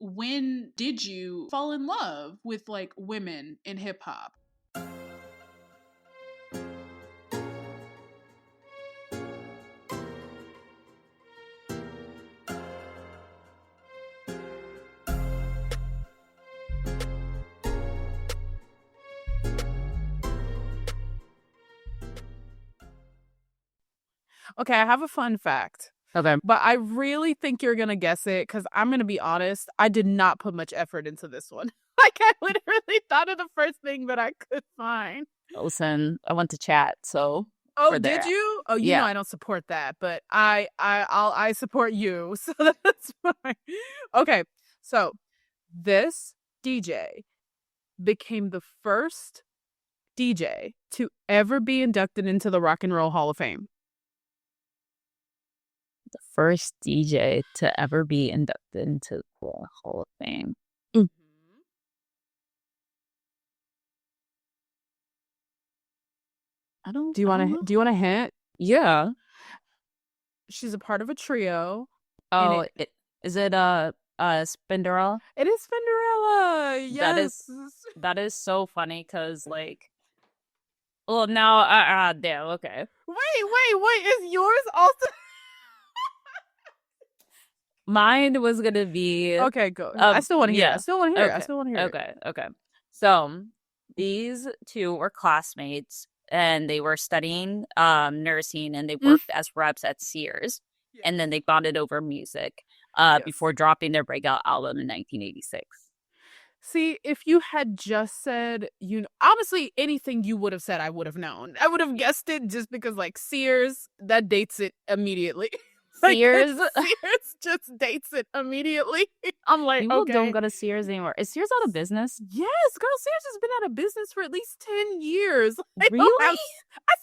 when did you fall in love with like women in hip hop? Okay, I have a fun fact. Okay. But I really think you're going to guess it because I'm going to be honest. I did not put much effort into this one. Like, I literally thought of the first thing that I could find. Listen, I went to chat, so. Oh, did you? Oh, you Yeah. know I don't support that, but I support you, so that's fine. Okay, so this DJ became the first DJ to ever be inducted into the Rock and Roll Hall of Fame. The first DJ to ever be inducted into the Hall of Fame. Mm-hmm. Do you want a hint? Yeah. She's a part of a trio. Oh, is it Spinderella? It is Spinderella. Yes. That is so funny because like, well, now damn, okay. Wait, is yours also? Mine was gonna be okay. Go. I still want to hear. Yeah. I still want to hear. Okay. I still want to hear. Okay. So these two were classmates, and they were studying nursing, and they worked as reps at Sears, and then they bonded over music before dropping their breakout album in 1986. See, if you had just said, honestly, anything you would have said, I would have known. I would have guessed it just because, like, Sears, that dates it immediately. Sears just dates it immediately. I'm like, people don't go to Sears anymore. Is Sears out of business? Yes, girl. Sears has been out of business for at least 10 years. Really? I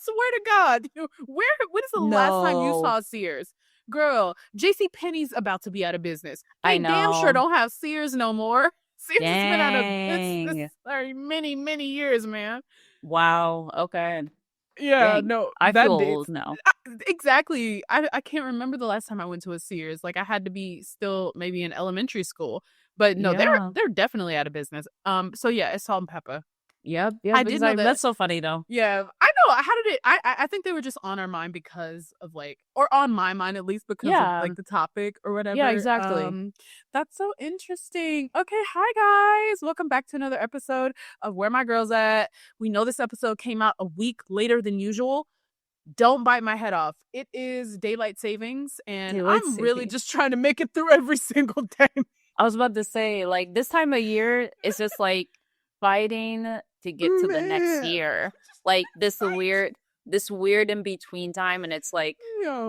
swear to God. When is the last time you saw Sears? Girl, JCPenney's about to be out of business. I know. Damn sure don't have Sears no more. Sears Dang. has been out of business for many, many years, man. Wow. Okay. Yeah, Dang. no. I feel old now. Exactly. I can't remember the last time I went to a Sears. Like, I had to be still maybe in elementary school. But no, they're definitely out of business. So yeah, it's Salt and Pepper. Yep. I did know that. That's so funny though. Yeah, I know. How did it? I think they were just on our mind because of or on my mind at least because of the topic or whatever. Yeah, exactly. That's so interesting. Okay, hi guys, welcome back to another episode of Where My Girls At. We know this episode came out a week later than usual. Don't bite my head off. It is daylight savings, and I'm really just trying to make it through every single day. I was about to say, like, this time of year is just like fighting to get to the next year. Like this weird in between time, and it's like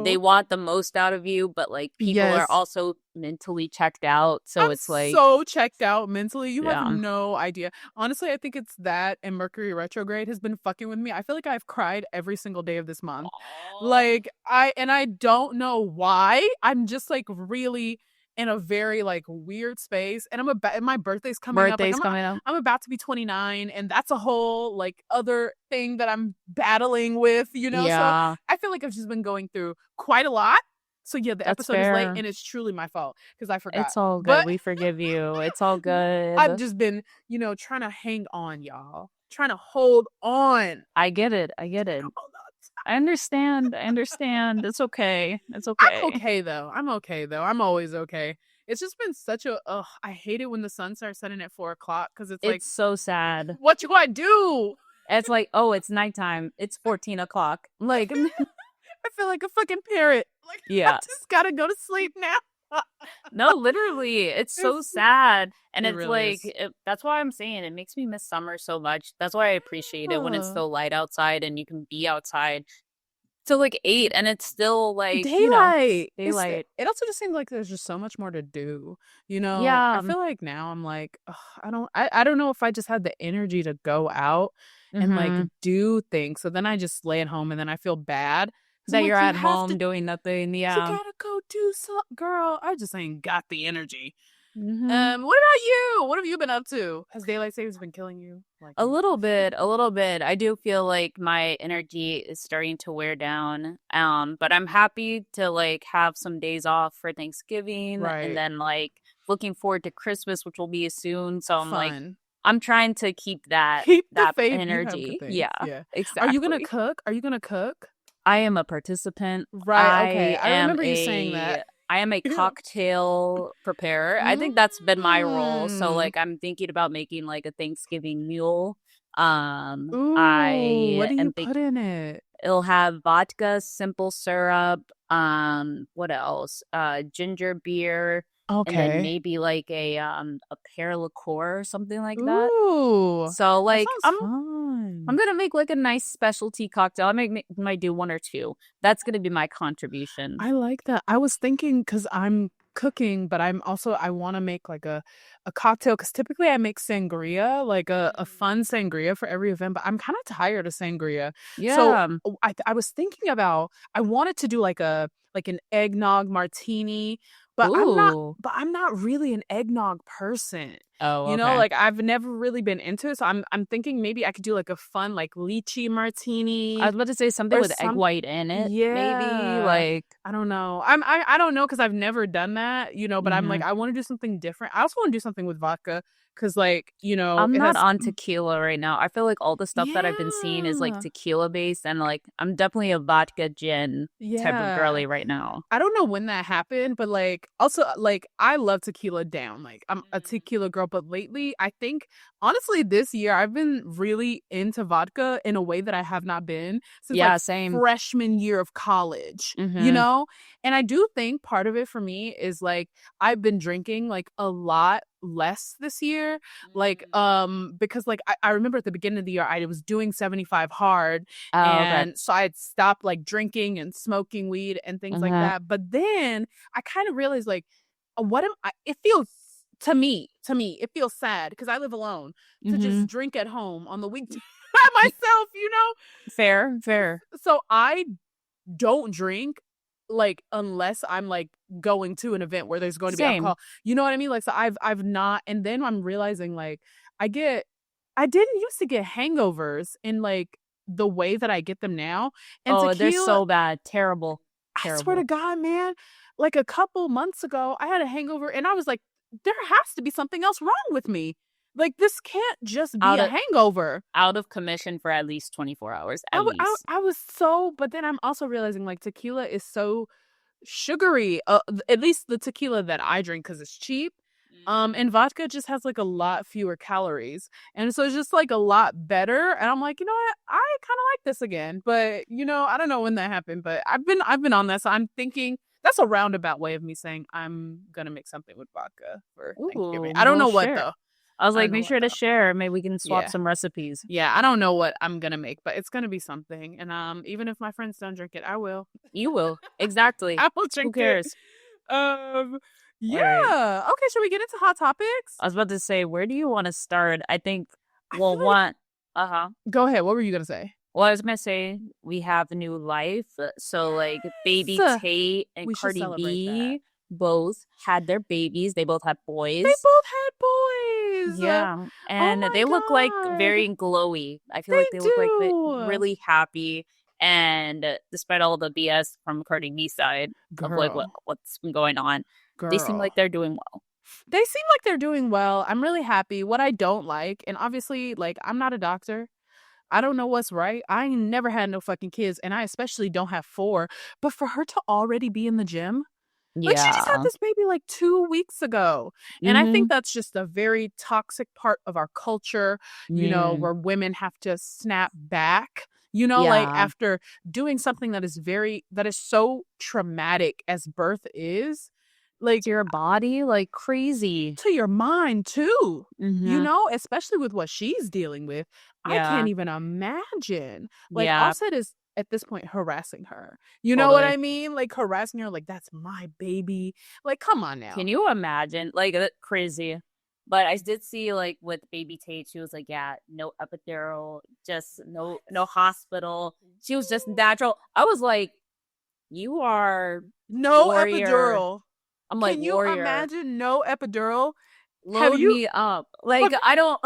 they want the most out of you, but like people are also mentally checked out. So it's like so checked out mentally. You have no idea. Honestly, I think it's that and Mercury retrograde has been fucking with me. I feel like I've cried every single day of this month. Aww. Like I don't know why. I'm just like really in a very like weird space, and my birthday's coming up. I'm about to be 29, and that's a whole like other thing that I'm battling with, So I feel like I've just been going through quite a lot. So yeah, the episode is late, and it's truly my fault because I forgot. It's all good. But we forgive you. It's all good. I've just been, trying to hang on, y'all. Trying to hold on. I get it. I understand. It's okay. I'm okay though. I'm always okay. It's just been such a I hate it when the sun starts setting at 4:00 because it's like so sad. What do I do? It's like, oh, it's nighttime. It's 14 o'clock. Like I feel like a fucking parrot. Like I just gotta go to sleep now. No, literally, it's so sad, and it's really like that's why I'm saying it makes me miss summer so much. That's why I appreciate it when it's still light outside and you can be outside till like 8, and it's still like daylight. Daylight. It also just seems like there's just so much more to do. Yeah, I feel like now I'm like, I don't know if I just had the energy to go out and like do things. So then I just lay at home, and then I feel bad. That you're at home doing nothing. Yeah. You gotta go do something. Girl, I just ain't got the energy. What about you? What have you been up to? Has daylight savings been killing you? A little bit. I do feel like my energy is starting to wear down. But I'm happy to like have some days off for Thanksgiving. Right. And then like looking forward to Christmas, which will be soon. So I'm like, Fun. I'm trying to keep that the faith energy. Yeah, exactly. Are you gonna cook? I am a participant. Right. Okay. I remember you saying that. I am a cocktail preparer. I think that's been my role. So like I'm thinking about making like a Thanksgiving meal. Ooh, I what do you put in it? It'll have vodka, simple syrup, what else? Ginger beer, and then maybe like a pear liqueur or something like that. Ooh. So like that sounds fun. I'm gonna make like a nice specialty cocktail. Might do one or two. That's gonna be my contribution. I like that. I was thinking because I'm cooking, but I want to make like a cocktail because typically I make sangria, like a fun sangria for every event. But I'm kind of tired of sangria. Yeah. So I was thinking about I wanted to do like an eggnog martini. But I'm not really an eggnog person. Oh, you know, like I've never really been into it. So I'm thinking maybe I could do like a fun like lychee martini. I was about to say something with egg white in it. Yeah, maybe like I don't know. I don't know because I've never done that. You know, but I'm like I want to do something different. I also want to do something with vodka because like you know I'm not on tequila right now. I feel like all the stuff that I've been seeing is like tequila based, and like I'm definitely a vodka gin type of girly right now. I don't know when that happened, but like also like I love tequila down. Like I'm a tequila girl, but lately I think honestly this year I've been really into vodka in a way that I have not been since same freshman year of college. You know, and I do think part of it for me is like I've been drinking like a lot less this year, like because like I remember at the beginning of the year I was doing 75 hard, and so I had stopped like drinking and smoking weed and things like that. But then I kind of realized like what am I? It feels to me it feels sad because I live alone to just drink at home on the weekday by myself. You know, fair. So I don't drink like unless I'm like going to an event where there's going to be alcohol. You know what I mean? Like so I've not, and then I'm realizing like I didn't used to get hangovers in like the way that I get them now. And tequila, they're so bad. Terrible. I swear to God, man. Like a couple months ago, I had a hangover and I was like, there has to be something else wrong with me. Like this can't just be a hangover. Out of commission for at least 24 hours. I was so, but then I'm also realizing like tequila is so sugary. At least the tequila that I drink because it's cheap. And vodka just has like a lot fewer calories, and so it's just like a lot better. And I'm like, you know what, I kind of like this again. But you know, I don't know when that happened, but I've been on that. So I'm thinking that's a roundabout way of me saying I'm gonna make something with vodka for Thanksgiving. I don't know what though. I was like, make sure to share. Maybe we can swap some recipes. Yeah, I don't know what I'm gonna make, but it's gonna be something. And even if my friends don't drink it, I will. You will. Exactly. I will drink. Who cares? Yeah. Right. Okay, should we get into hot topics? I was about to say, where do you want to start? I think Go ahead. What were you gonna say? Well, I was gonna say we have a new life. So like baby Tate and Cardi B both had their babies. They both had boys. Yeah. And they look like very glowy. I feel like they look like they're really happy. And despite all the BS from Cardi B's side of like what's been going on, they seem like they're doing well. I'm really happy. What I don't like, and obviously, like, I'm not a doctor. I don't know what's right. I ain't never had no fucking kids, and I especially don't have 4. But for her to already be in the gym, like she just had this baby like 2 weeks ago. And I think that's just a very toxic part of our culture, you know, where women have to snap back. You know, like after doing something that is so traumatic as birth is, like to your body, like crazy. To your mind too. You know, especially with what she's dealing with. I can't even imagine. Like Offset is at this point harassing her. You know what I mean? Like harassing her, like that's my baby. Like, come on now. Can you imagine? Like crazy. But I did see, like, with baby Tate, she was like, yeah, no epidural, just no hospital. She was just natural. I was like, you are no warrior. Epidural. I'm like, can you warrior. Imagine no epidural? Load me up. Like, I don't,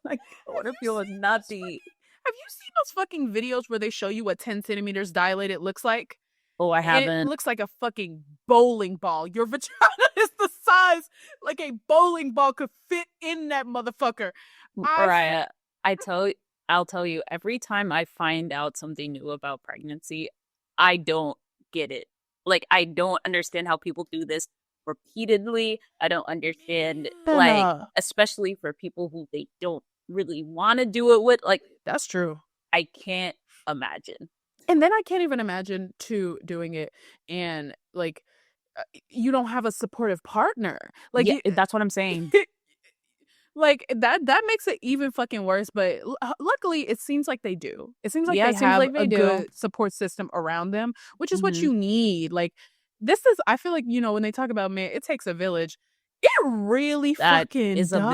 like, I want to feel nutty. Have you seen those fucking videos where they show you what 10 centimeters dilated looks like? Oh, I And it haven't. looks like a fucking bowling ball. Your vagina is the size like a bowling ball could fit in that motherfucker. Right. I tell I'll tell you, every time I find out something new about pregnancy, I don't get it. Like, I don't understand how people do this repeatedly. I don't understand, like, And especially for people who they don't really want to do it with. Like, that's true. I can't imagine. And then I can't even imagine too doing it and like you don't have a supportive partner. Like Yeah, that's what I'm saying. like that makes it even fucking worse, but luckily it seems like they do. It seems like Yeah, they it seems have like a they do. good support system around them, which is what Hmm. you need. Like this is I feel like, when they talk about man, it takes a village. It really That fucking is a village.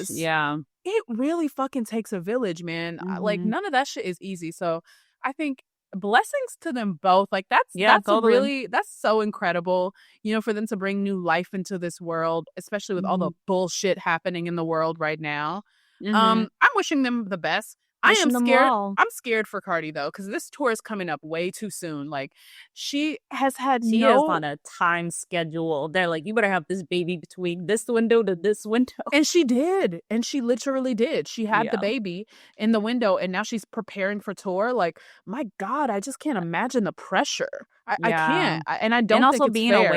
does. Yeah. It really fucking takes a village, man. Like Hmm. none of that shit is easy. So I think blessings to them both. Like that's Yeah, totally. that's so incredible, for them to bring new life into this world, especially with all the Hmm. bullshit happening in the world right now. Hmm. I'm wishing them the best. I am Wishing them scared. well. I'm scared for Cardi though, because this tour is coming up way too soon. Like she has had She is no on a time schedule. They're like, you better have this baby between this window to this window. And she did. And she literally did. She had the Yeah. baby in the window and now she's preparing for tour. Like, my God, I just can't imagine the pressure. I Yeah. can't. And I And don't think also it's being fair.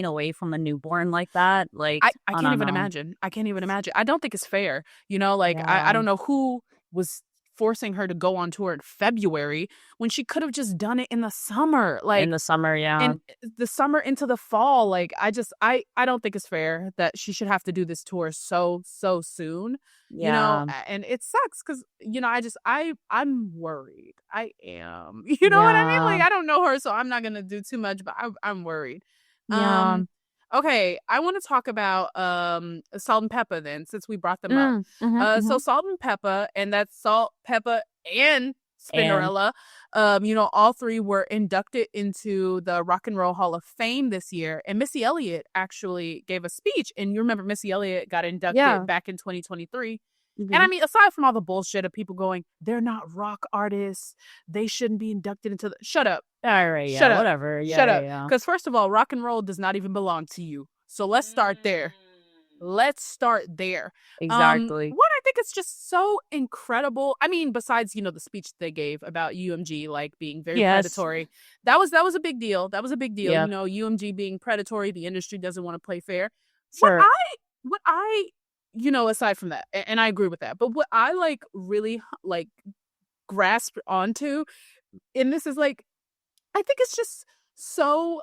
away from a newborn like that, like, I I can't don't even know. imagine. I can't even imagine. I don't think it's fair. Like I Yeah. don't know who was forcing her to go on tour in February when she could have just done it in the summer. In Like the summer, yeah. and the summer into the fall, like I don't think it's fair that she should have to do this tour so soon, Yeah. and it sucks because I'm worried. I am. You know what I mean? Yeah. Like I don't know her, so I'm not gonna do too much, but I'm worried. Yeah. Okay, I want to talk about Salt and Pepper then, since we brought them up. So Mm-hmm. Salt and Pepper, and that's Salt, Pepper, and And Spinderella. All three were inducted into the Rock and Roll Hall of Fame this year. And Missy Elliott actually gave a speech. And you remember Missy Elliott got inducted yeah. back in 2023. And Hmm. I mean, aside from all the bullshit of people going, they're not rock artists, they shouldn't be inducted into the. Shut up. All right, yeah, Shut up. whatever. Yeah, Shut yeah, up. yeah. Because first of all, rock and roll does not even belong to you. So let's start there. Let's start there. Exactly. What I think is just so incredible. I mean, besides, the speech they gave about UMG like being very Yes. predatory. That was a big deal. That was a big deal. Yeah. UMG being predatory, the industry doesn't want to play fair. Sure. What I aside from that, and I agree with that, but what I like really like grasp onto, and this is like, I think it's just so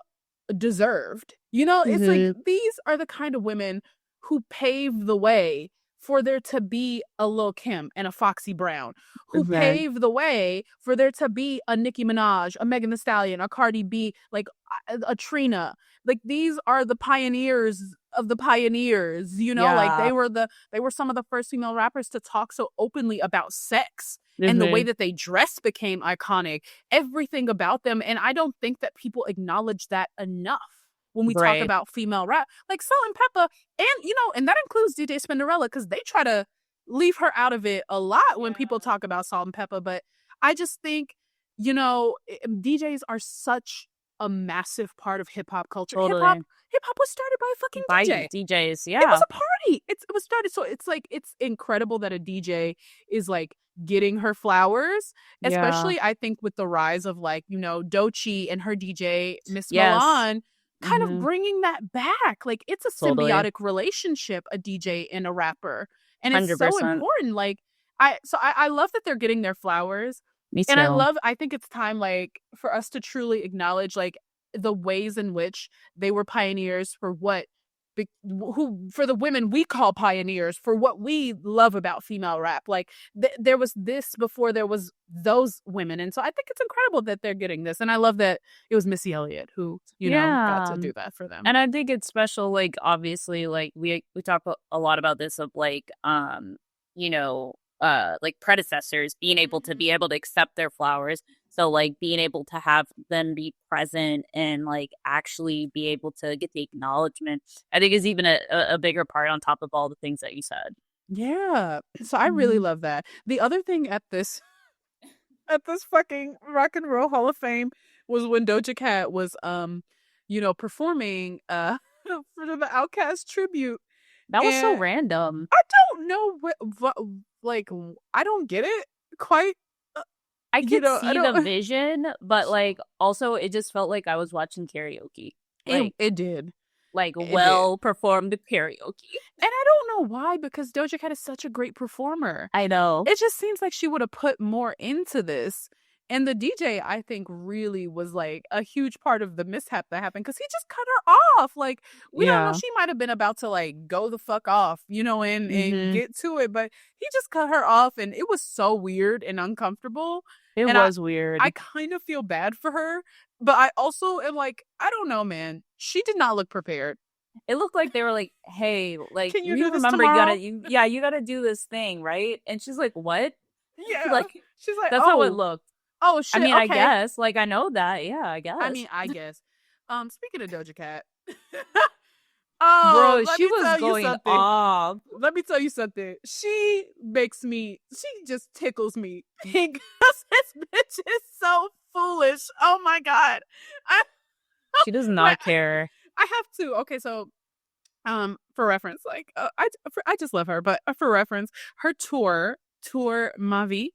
deserved. It's like these are the kind of women who pave the way for there to be a Lil' Kim and a Foxy Brown, who pave the way for there to be a Nicki Minaj, a Megan Thee Stallion, a Cardi B, like a Trina. Like these are the pioneers of the pioneers, like Yeah. they were some of the first female rappers to talk so openly about sex. And the way that they dress became iconic, everything about them. And I don't think that people acknowledge that enough when we talk Right. about female rap. Like Salt and Pepper, and and that includes DJ Spinderella, because they try to leave her out of it a lot when people talk about Salt and Pepper. But I just think, DJs are such a massive part of hip-hop culture. Totally. Hip-hop was started by a fucking By DJ. DJs, It yeah. was a party. It was started. So it's like, it's incredible that a DJ is like getting her flowers, especially I think with the rise of like, Doechii and her DJ, Miss Yes. Milan, kind of bringing that back. Like it's a Totally. symbiotic relationship, a DJ and a rapper. And it's so 100%. important. Like I love that they're getting their flowers. Me too. And I think it's time like for us to truly acknowledge like the ways in which they were pioneers for for the women we call pioneers for what we love about female rap. Like there was this before there was those women. And so I think it's incredible that they're getting this. And I love that it was Missy Elliott who, got to do that for them. And I think it's special, like, obviously, like, we talk a lot about this of, like, like, predecessors being able to accept their flowers. So, like, being able to have them be present and, like, actually be able to get the acknowledgement, I think is even a bigger part on top of all the things that you said. Yeah. So I really love that. The other thing at this fucking Rock and Roll Hall of Fame was when Doja Cat was performing for the Outkast tribute. That was so And random. I don't know what like I don't get it quite. I could see the vision, but like also it just felt like I was watching karaoke. Like it did. Like It well performed karaoke. And I don't know why, because Doja Cat is such a great performer. I know. It just seems like she would have put more into this. And the DJ, I think, really was like a huge part of the mishap that happened, because he just cut her off. Like, we don't know. She might have been about to like go the fuck off, and get to it. But he just cut her off, and it was so weird and uncomfortable. It was weird. I kind of feel bad for her, but I also am like, I don't know, man. She did not look prepared. It looked like they were like, hey, like, can you remember you gotta do this thing, right? And she's like, what? Yeah. Like, she's like, that's how it looked. Oh shit. I mean, okay. I guess. Like, I know that. Yeah, I guess. I mean, I guess. Speaking of Doja Cat. Bro, she was going off. Let me tell you something. She just tickles me because this bitch is so foolish. Oh my God. She does not care. I have to. Okay, so for reference, like I just love her, but for reference, her tour Ma Vie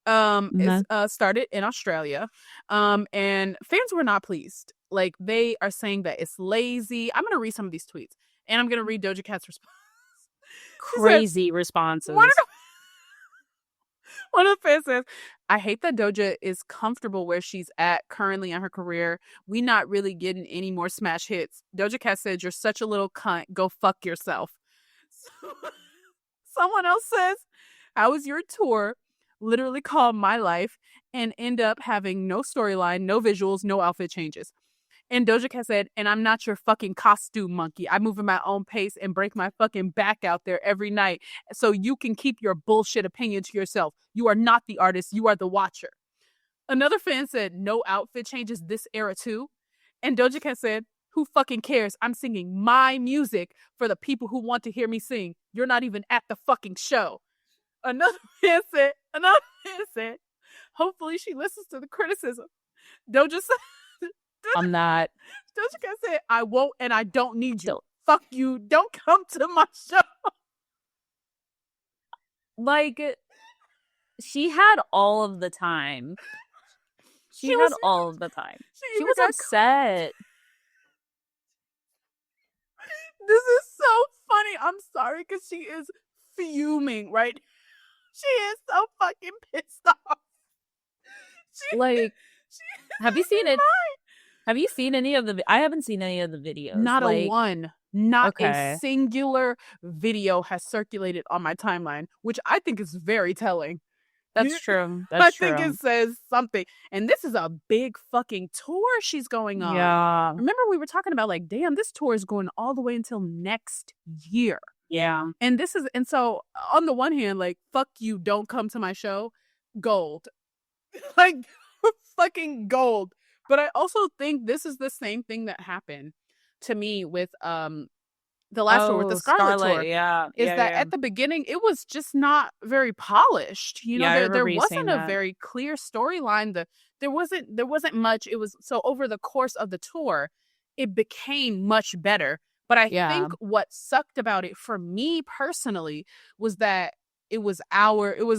is started in Australia, and fans were not pleased. Like, they are saying that it's lazy. I'm gonna read some of these tweets, and I'm gonna read Doja Cat's response. Crazy responses. One of the fans says, I hate that Doja is comfortable where she's at currently in her career. We not really getting any more smash hits. Doja Cat said, you're such a little cunt. Go fuck yourself. Someone else says, how was your tour? Literally called My Life and end up having no storyline, no visuals, no outfit changes. And Doja Cat said, and I'm not your fucking costume monkey. I move at my own pace and break my fucking back out there every night. So you can keep your bullshit opinion to yourself. You are not the artist. You are the watcher. Another fan said, no outfit changes this era too. And Doja Cat said, who fucking cares? I'm singing my music for the people who want to hear me sing. You're not even at the fucking show. Another fan said, hopefully she listens to the criticism. Doja said, I'm not. Doja Cat said, I won't and I don't need you. Fuck you. Don't come to my show. Like, she had all of the time. She had all of the time. She was upset. This is so funny. I'm sorry, because she is fuming, right? She is so fucking pissed off. Have you seen it? Have you seen any of the? I haven't seen any of the videos. Not a one. Not a singular video has circulated on my timeline, which I think is very telling. That's true. I think it says something. And this is a big fucking tour she's going on. Yeah. Remember, we were talking about, like, damn, this tour is going all the way until next year. Yeah. And so on the one hand, like, fuck you, don't come to my show. Gold. Like, fucking gold. But I also think this is the same thing that happened to me with the last tour, with the Scarlet tour. At the beginning it was just not very polished. There wasn't a very clear storyline. There wasn't much. It was so over the course of the tour, it became much better. But I think what sucked about it for me personally was that it was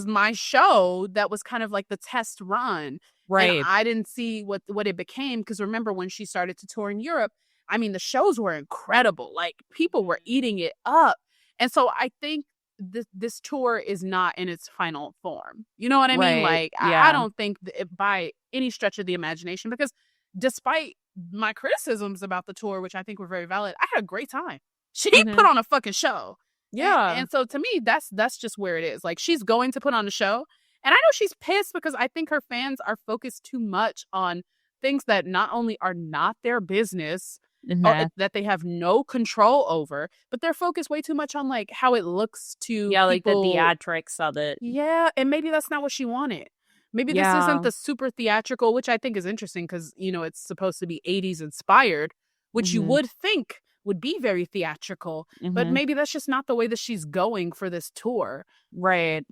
my show that was kind of like the test run. Right. And I didn't see what it became, because remember when she started to tour in Europe, I mean, the shows were incredible. Like, people were eating it up. And so I think this tour is not in its final form. You know what I mean? Like, I don't think by any stretch of the imagination, because despite my criticisms about the tour, which I think were very valid, I had a great time. She put on a fucking show. Yeah. And so to me, that's just where it is. Like, she's going to put on a show. And I know she's pissed because I think her fans are focused too much on things that not only are not their business, or that they have no control over, but they're focused way too much on, like, how it looks to people. Like the theatrics of it. Yeah, and maybe that's not what she wanted. Maybe this isn't the super theatrical, which I think is interesting because, it's supposed to be 80s inspired, which you would think would be very theatrical, but maybe that's just not the way that she's going for this tour. Right.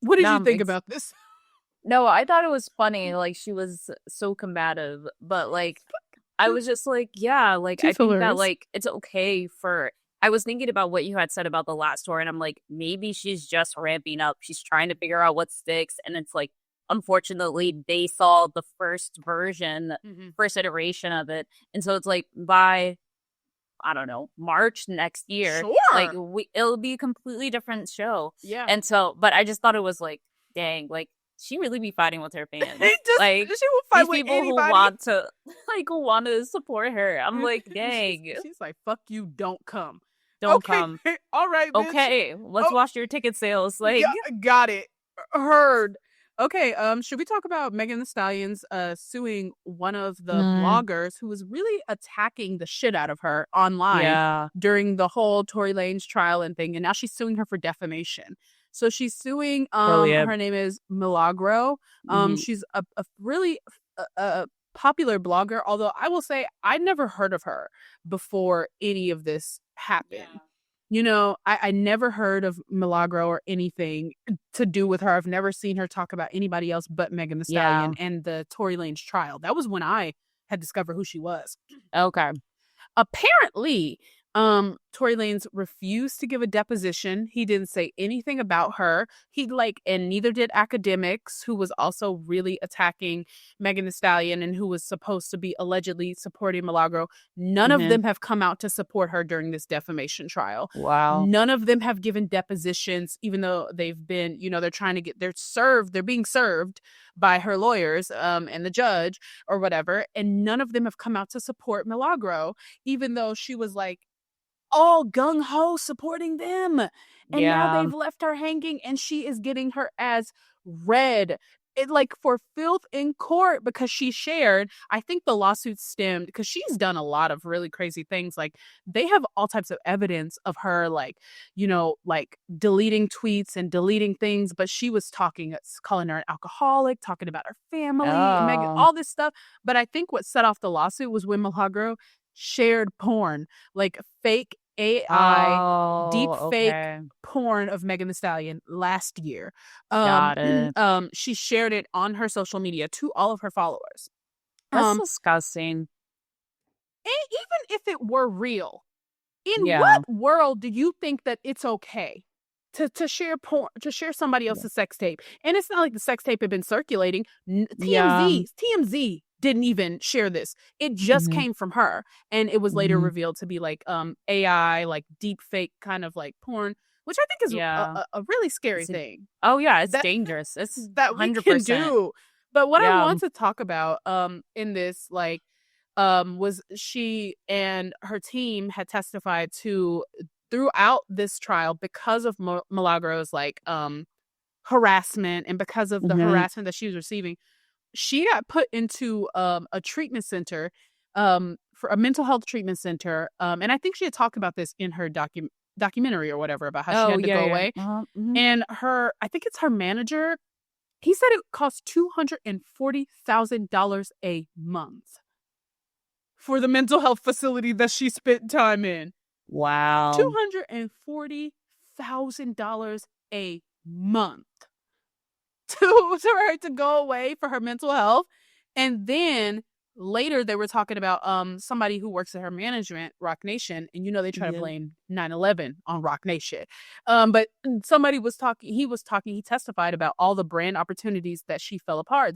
What did you think about this? No, I thought it was funny. Like, she was so combative, but like, I was just like, yeah, like, I She's think that hilarious. like it's okay for. I was thinking about what you had said about the last tour, and I'm like, maybe she's just ramping up. She's trying to figure out what sticks, and it's like, unfortunately, they saw the first version, first iteration of it, and so it's like by I don't know, March next year, like Sure. it'll be a completely different show. Yeah. And so, but I just thought it was like, dang, like she really be fighting with her fans. Like She will fight these with people who anybody. want to want to support her. I'm like, dang. She's like, fuck you, don't come. Don't Okay. come. All right, bitch. Okay, let's watch your ticket sales. Like, got it. Heard. Okay, should we talk about Megan Thee Stallion's suing one of the bloggers who was really attacking the shit out of her online during the whole Tory Lanez trial and thing, and now she's suing her for defamation. So she's suing her name is Milagro. She's a really popular blogger, although I will say I'd never heard of her before any of this happened. Yeah. You know, I never heard of Milagro or anything to do with her. I've never seen her talk about anybody else but Megan Thee Stallion and the Tory Lanez trial. That was when I had discovered who she was. Okay. Apparently, Tory Lanez refused to give a deposition. He didn't say anything about her. And neither did Academics, who was also really attacking Megan Thee Stallion and who was supposed to be allegedly supporting Milagro. None of them have come out to support her during this defamation trial. Wow. None of them have given depositions, even though they've been, they're being served by her lawyers, and the judge or whatever. And none of them have come out to support Milagro, even though she was like, all gung-ho supporting them. And now they've left her hanging and she is getting her ass read. It like for filth in court because she shared, I think the lawsuit stemmed because she's done a lot of really crazy things. Like they have all types of evidence of her like deleting tweets and deleting things, but she was calling her an alcoholic, talking about her family, Megan, all this stuff. But I think what set off the lawsuit was when Milagro shared porn, like fake AI, deep fake porn of Megan Thee Stallion last year. Got it. She shared it on her social media to all of her followers. That's disgusting. And even if it were real, in what world do you think that it's okay to share porn, to share somebody else's sex tape? And it's not like the sex tape had been circulating. TMZ didn't even share this. It just came from her. And it was later revealed to be like AI, like deep fake kind of like porn, which I think is a really scary thing. Oh yeah, it's dangerous. It's that 100%. We can do. But what I want to talk about in this was she and her team had testified to throughout this trial because of Milagro's like harassment and because of the harassment that she was receiving. She got put into a treatment center, for a mental health treatment center. And I think she had talked about this in her documentary or whatever about how she had to go away. And I think it's her manager, he said it cost $240,000 a month for the mental health facility that she spent time in. Wow. $240,000 a month. To her to go away for her mental health. And then later they were talking about somebody who works at her management, Rock Nation, and they try to blame 9/11 on Rock Nation. But somebody was talking, he testified about all the brand opportunities that fell apart.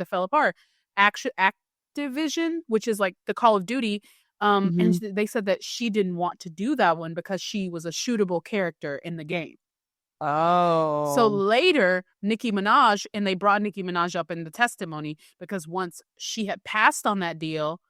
Activision, which is like the Call of Duty, and they said that she didn't want to do that one because she was a shootable character in the game. Oh. So later, Nicki Minaj, and they brought Nicki Minaj up in the testimony because once she had passed on that deal,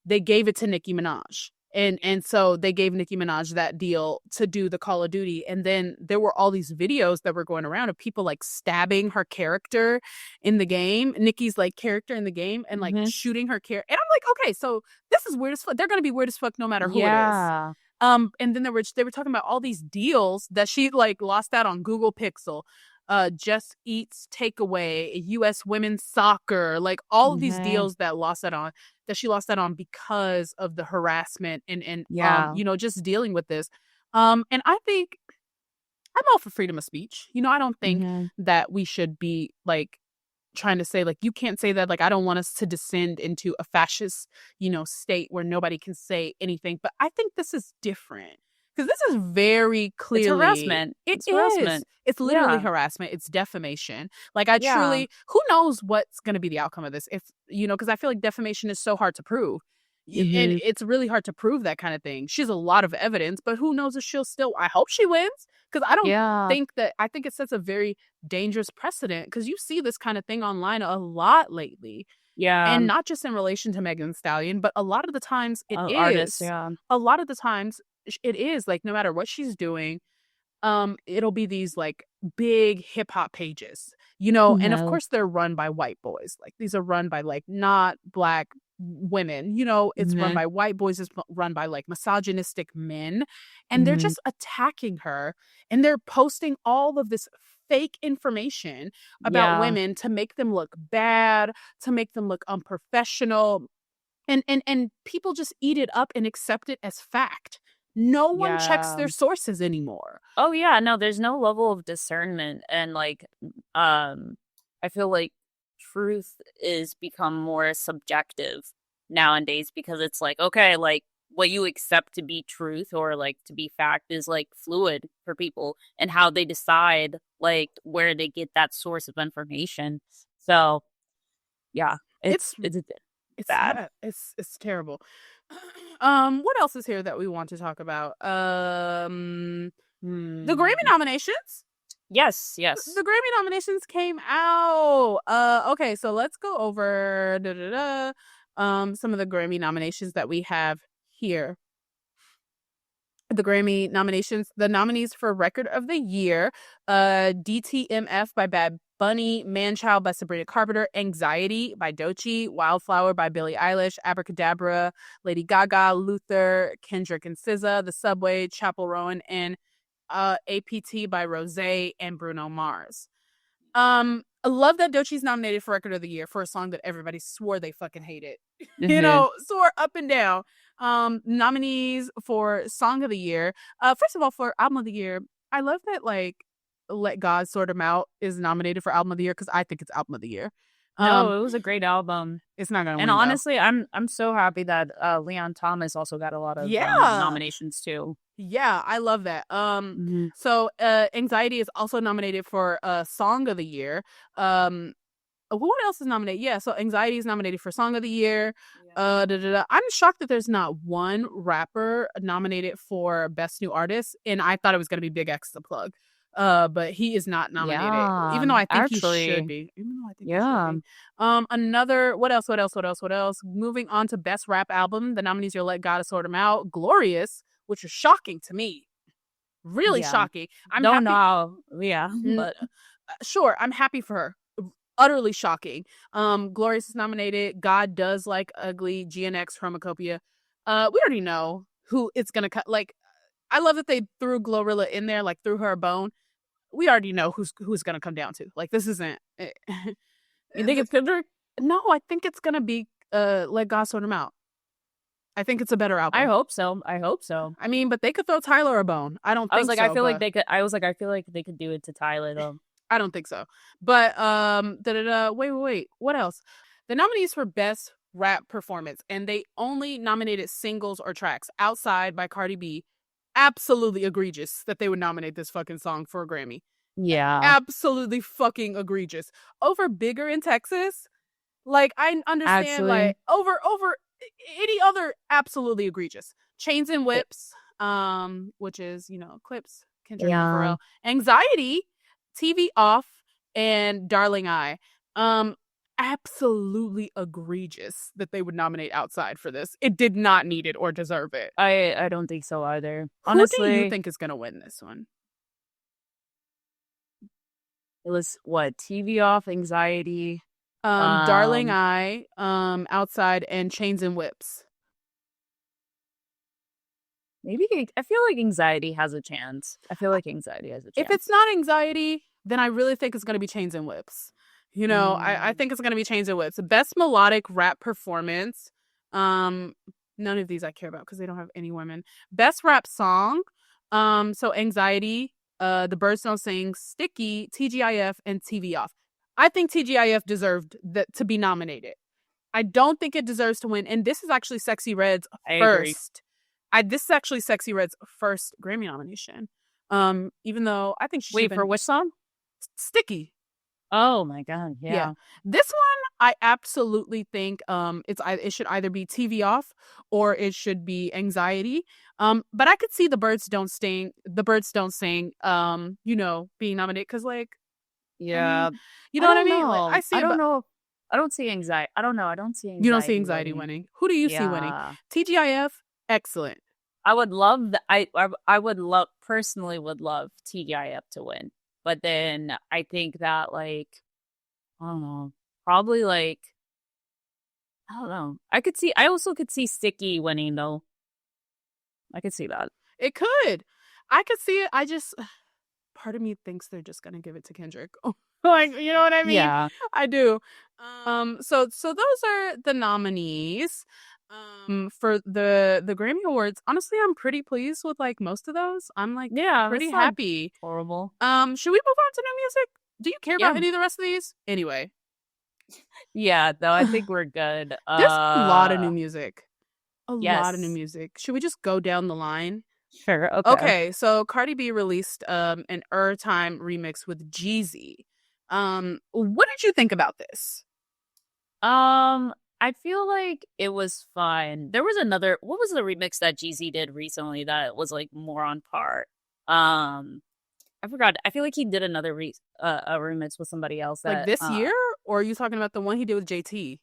they gave it to Nicki Minaj. And so they gave Nicki Minaj that deal to do the Call of Duty. And then there were all these videos that were going around of people like stabbing her character in the game, Nicki's like character in the game, and like shooting her character. And I'm like, okay, so this is weird as fuck. They're going to be weird as fuck no matter who it is. And then they were talking about all these deals that she like lost out on Google Pixel, Just Eat's Takeaway, U.S. Women's Soccer, like all of these deals that she lost out on because of the harassment and just dealing with this. And I think I'm all for freedom of speech. I don't think that we should be like trying to say, like, you can't say that, like, I don't want us to descend into a fascist, state where nobody can say anything. But I think this is different. Because this is very clearly... It's harassment. It's harassment. It's literally harassment. It's defamation. Like, I truly... Who knows what's going to be the outcome of this? If, because I feel like defamation is so hard to prove. Mm-hmm. And it's really hard to prove that kind of thing. She has a lot of evidence, but who knows if she'll still... I hope she wins. Because I don't think that... I think it sets a very dangerous precedent. Because you see this kind of thing online a lot lately. Yeah. And not just in relation to Megan Thee Stallion, but a lot of the times it is. Artists, a lot of the times... it is, like, no matter what she's doing, it'll be these, like, big hip-hop pages, and of course they're run by white boys. Like, these are run by, like, not Black women, it's run by white boys, it's run by, like, misogynistic men, and they're just attacking her, and they're posting all of this fake information about women to make them look bad, to make them look unprofessional, and people just eat it up and accept it as fact. No one checks their sources anymore. Oh, yeah. No, there's no level of discernment. And, like, I feel like truth is become more subjective nowadays because it's like, okay, like, what you accept to be truth or, like, to be fact is, like, fluid for people and how they decide, like, where they get that source of information. So, yeah, it's bad. It's terrible. What else is here that we want to talk about? The Grammy nominations. Yes. The Grammy nominations came out. Okay, so let's go over some of the Grammy nominations that we have here. The Grammy nominations, the nominees for Record of the Year, DTMF by Bad Bunny, Manchild by Sabrina Carpenter, Anxiety by Doechii, Wildflower by Billie Eilish, Abracadabra, Lady Gaga, Luther, Kendrick and SZA, The Subway, Chappell Roan, and APT by Rosé and Bruno Mars. I love that Doechii's nominated for Record of the Year for a song that everybody swore they fucking hated. Swore up and down. Nominees for Song of the Year. First of all, for Album of the Year, I love that, like, Let God Sort 'Em Out is nominated for Album of the Year because I think it's Album of the Year. No, it was a great album. It's not gonna win. And honestly, I'm so happy that Leon Thomas also got a lot of nominations too. Yeah, I love that. So Anxiety is also nominated for Song of the Year. What else is nominated? Yeah, so Anxiety is nominated for Song of the Year. I'm shocked that there's not one rapper nominated for Best New Artist, and I thought it was gonna be Big X the Plug. But he is not nominated, even though I think he should be. Another, what else? Moving on to Best Rap Album, the nominees are Let God Sort 'Em Out, Glorious, which is shocking to me, really shocking. But sure, I'm happy for her. Utterly shocking. Glorious is nominated. God Does Like Ugly, GNX, Chromacopia. We already know who it's gonna cut. Like, I love that they threw Glorilla in there, like threw her a bone. We already know who's gonna come down to. Like, this isn't. You think it's Kendrick? No, I think it's gonna be Let God Sort 'Em Out. I think it's a better album. I hope so. I mean, but they could throw Tyler a bone. I don't think so. I feel like they could. I was like, I feel like they could do it to Tyler though. I don't think so. But wait. What else? The nominees for Best Rap Performance, and they only nominated singles or tracks. Outside by Cardi B. Absolutely egregious that they would nominate this fucking song for a Grammy. Yeah. Absolutely fucking egregious. Over Bigger in Texas. Like, I understand. Actually, like, over any other, absolutely egregious. Chains and Whips, which is, Clips, Kendrick and Pharrell. Anxiety, TV Off, and Darling I. Absolutely egregious that they would nominate Outside for this. It did not need it or deserve it. I don't think so either. Honestly, who do you think is gonna win this one? It was what? TV Off, Anxiety, Darling I, Outside, and Chains and Whips. Maybe I feel like Anxiety has a chance. If it's not Anxiety, then I really think it's gonna be Chains and Whips. I think it's going to be Chains and Whips. Best Melodic Rap Performance. None of these I care about because they don't have any women. Best Rap Song. So Anxiety, The Birds Don't Sing, Sticky, TGIF, and TV Off. I think TGIF deserved to be nominated. I don't think it deserves to win. And this is actually Sexy Red's first. This is actually Sexy Red's first Grammy nomination. Even though I think she should have been... for which song? Sticky. Oh my god, yeah. This one I absolutely think it should either be TV Off or it should be Anxiety. But I could see The Birds Don't Sing, being nominated because Yeah. you know what I mean? I don't know. I don't see Anxiety. I don't know. I don't see Anxiety. You don't see Anxiety winning. Who do you see winning? TGIF, excellent. I would love personally would love TGIF to win. But then I think that I don't know, probably I don't know. I also could see Sticky winning though. I could see that. It could. I could see it. I just, part of me thinks they're just going to give it to Kendrick. You know what I mean? Yeah. I do. So those are the nominees. For the Grammy Awards. Honestly, I'm pretty pleased with most of those. I'm pretty happy. Horrible. Should we move on to new music? Do you care about any of the rest of these? Anyway. Yeah, though I think we're good. There's a lot of new music. Lot of new music. Should we just go down the line? Sure. Okay, so Cardi B released an Time remix with Jeezy. What did you think about this? I feel like it was fine. There was another. What was the remix that Jeezy did recently that was more on par? I forgot. I feel like he did another a remix with somebody else. This year, or are you talking about the one he did with JT?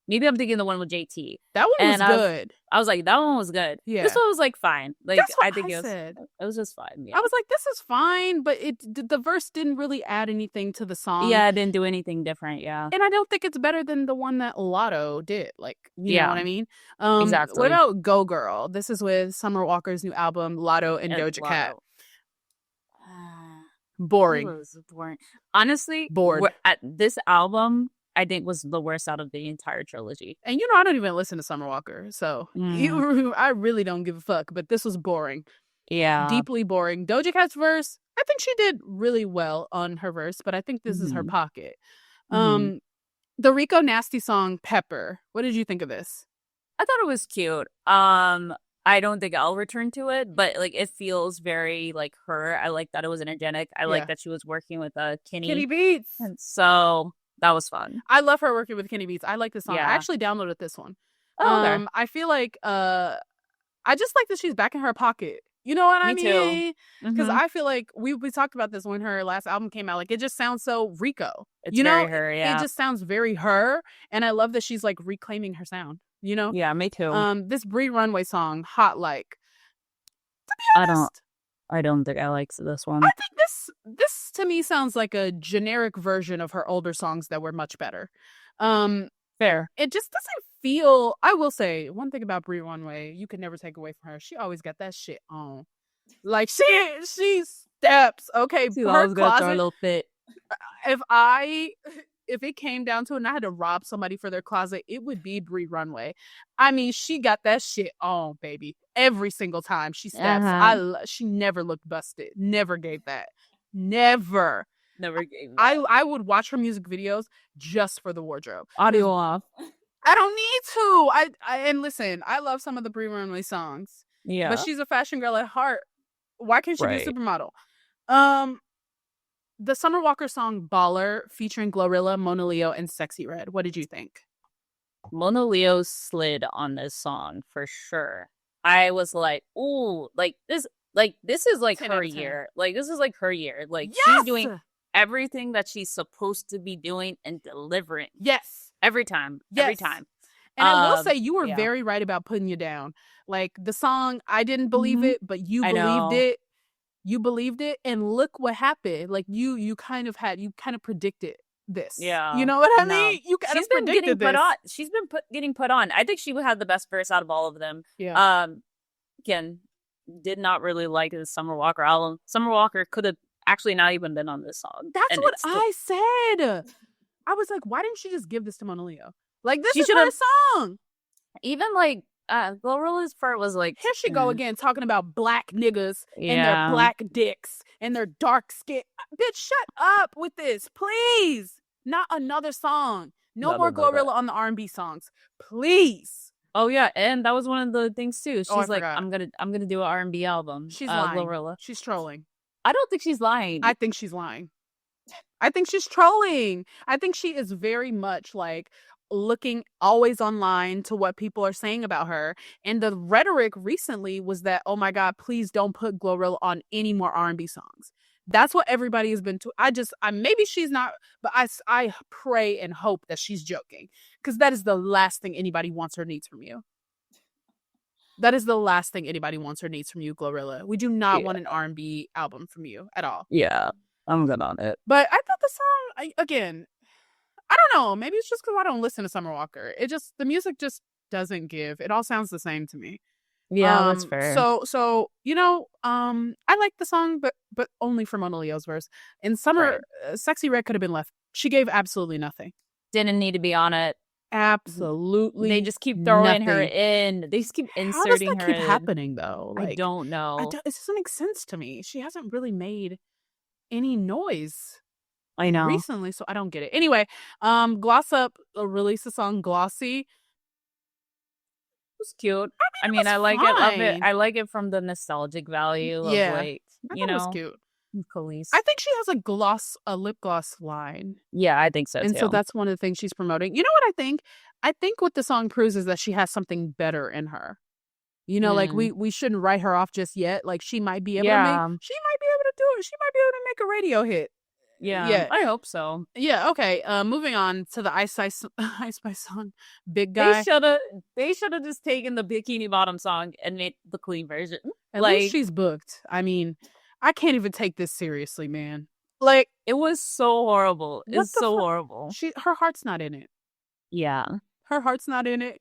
Maybe I'm thinking the one with JT. That one was good. I was like, that one was good. Yeah. This one was fine. That's what I think said. It was just fine. Yeah. I was like, this is fine, but the verse didn't really add anything to the song. Yeah, it didn't do anything different. Yeah. And I don't think it's better than the one that Lotto did. You know what I mean? Exactly. What about Go Girl? This is with Summer Walker's new album, Lotto and Doja Cat. Boring. It was boring. Honestly, bored. At this album, I think was the worst out of the entire trilogy. And I don't even listen to Summer Walker, so I really don't give a fuck. But this was boring. Yeah. Deeply boring. Doja Cat's verse, I think she did really well on her verse, but I think this is her pocket. The Rico Nasty song, Pepper. What did you think of this? I thought it was cute. I don't think I'll return to it, but it feels very her. I like that it was energetic. I like that she was working with Kenny Beats. And so that was fun. I love her working with Kenny Beats. I like this song. Yeah. I actually downloaded this one. Oh, okay. I feel like I just like that she's back in her pocket. You know what I mean? Because I feel like we talked about this when her last album came out. It just sounds so Rico. It's very her, yeah. It just sounds very her. And I love that she's reclaiming her sound. Yeah, me too. This Bree Runway song, Hot Like. To be honest, I don't think I like this one. I think this to me sounds like a generic version of her older songs that were much better. Fair. It just doesn't feel. I will say one thing about Bree Runway, you could never take away from her. She always got that shit on. She steps. Okay, she her always got closet. a little fit. If it came down to it and I had to rob somebody for their closet, it would be Bree Runway. I mean, she got that shit on, baby. Every single time she steps. She never looked busted. Never gave that. Never gave that. I would watch her music videos just for the wardrobe. Audio off. I don't need to. And listen, I love some of the Bree Runway songs. Yeah. But she's a fashion girl at heart. Why can't she be a supermodel? The Summer Walker song Baller featuring Glorilla, Mona Leo, and Sexy Red. What did you think? Mona Leo slid on this song for sure. I was like, ooh, this is her year. This is her year. Yes! She's doing everything that she's supposed to be doing and delivering. Yes. Every time. Yes. Every time. And I will say you were very right about putting you down. The song, I didn't believe it, but you believed it. You believed it, and look what happened. You kind of predicted this. Yeah. You know what I mean? You kind of predicted this. She's been getting put on. I think she had the best verse out of all of them. Yeah. Again, did not really like the Summer Walker album. Summer Walker could have actually not even been on this song. That's what I said. I was like, why didn't she just give this to Mona Leo? This is her song. Even Glorilla's part was here she go again talking about black niggas and their black dicks and their dark skin. Bitch, shut up with this, please. Not another song. No more Glorilla on the R&B songs. Please. Oh yeah, and that was one of the things too. She's I like, forgot. I'm gonna do an R&B album. She's lying. Glorilla. She's trolling. I don't think she's lying. I think she's lying. I think she's trolling. I think she is very much like looking always online to what people are saying about her. And the rhetoric recently was that, oh my God, please don't put Glorilla on any more R&B songs. That's what everybody has been to. Maybe she's not, but I pray and hope that she's joking, because that is the last thing anybody wants or needs from you. That is the last thing anybody wants or needs from you, Glorilla. We do not want an R&B album from you at all. Yeah, I'm good on it. But I thought the song, again, I don't know. Maybe it's just because I don't listen to Summer Walker. The music just doesn't give. It all sounds the same to me. Yeah, that's fair. So I like the song, but only for Mona Leo's verse. In Summer, Sexy Red could have been left. She gave absolutely nothing. Didn't need to be on it. Absolutely. They just keep throwing her in. They just keep inserting her in. How does that keep happening though? I don't know. It doesn't make sense to me. She hasn't really made any noise. I know. Recently, so I don't get it. Anyway, Gloss Up released a song Glossy. It was cute. I mean, I like it. Love it. I like it from the nostalgic value of like, it was cute. Khalees. I think she has a lip gloss line. Yeah, I think so and too. So that's one of the things she's promoting. You know what I think? I think what the song proves is that she has something better in her. You know, like we shouldn't write her off just yet. Like she might be able to do it. She might be able to make a radio hit. Yeah, I hope so. Yeah, okay. Moving on to the Ice Spice song, Big Guy. They should have just taken the Bikini Bottom song and made the clean version. At least she's booked. I mean, I can't even take this seriously, man. Like, it was so horrible. It's so horrible. Her heart's not in it. Yeah, her heart's not in it.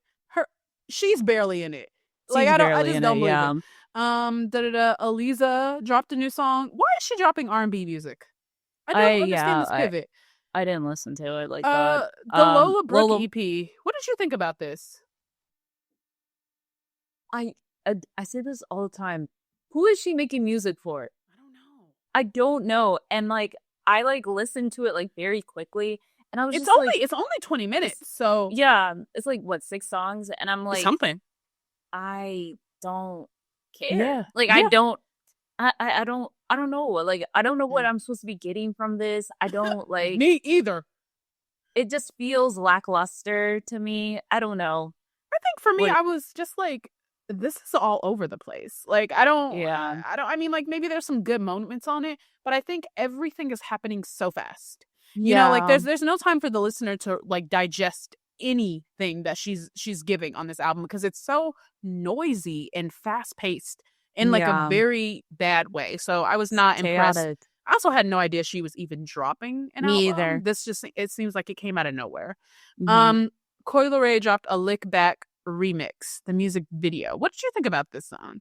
She's barely in it. Like, I just don't believe it. Aliza dropped a new song. Why is she dropping R&B music? I don't understand this pivot. I didn't listen to it like that. The Lola Brooke EP. What did you think about this? I say this all the time. Who is she making music for? I don't know. And like I listened to it like very quickly, and I was it's only 20 minutes. So yeah, it's like what, 6 songs, and I'm like something. I don't care. Yeah. Like I don't know. Like I don't know what I'm supposed to be getting from this. I don't like me either. It just feels lackluster to me. I don't know. I think for me, I was just like, this is all over the place. Like I mean, like maybe there's some good moments on it, but I think everything is happening so fast. You know, like there's no time for the listener to like digest anything that she's giving on this album, because it's so noisy and fast paced in like a very bad way. So I was not impressed. I also had no idea she was even dropping an album. Me either. It seems like it came out of nowhere. Coi Leray dropped a Lick Back remix, the music video. What did you think about this song?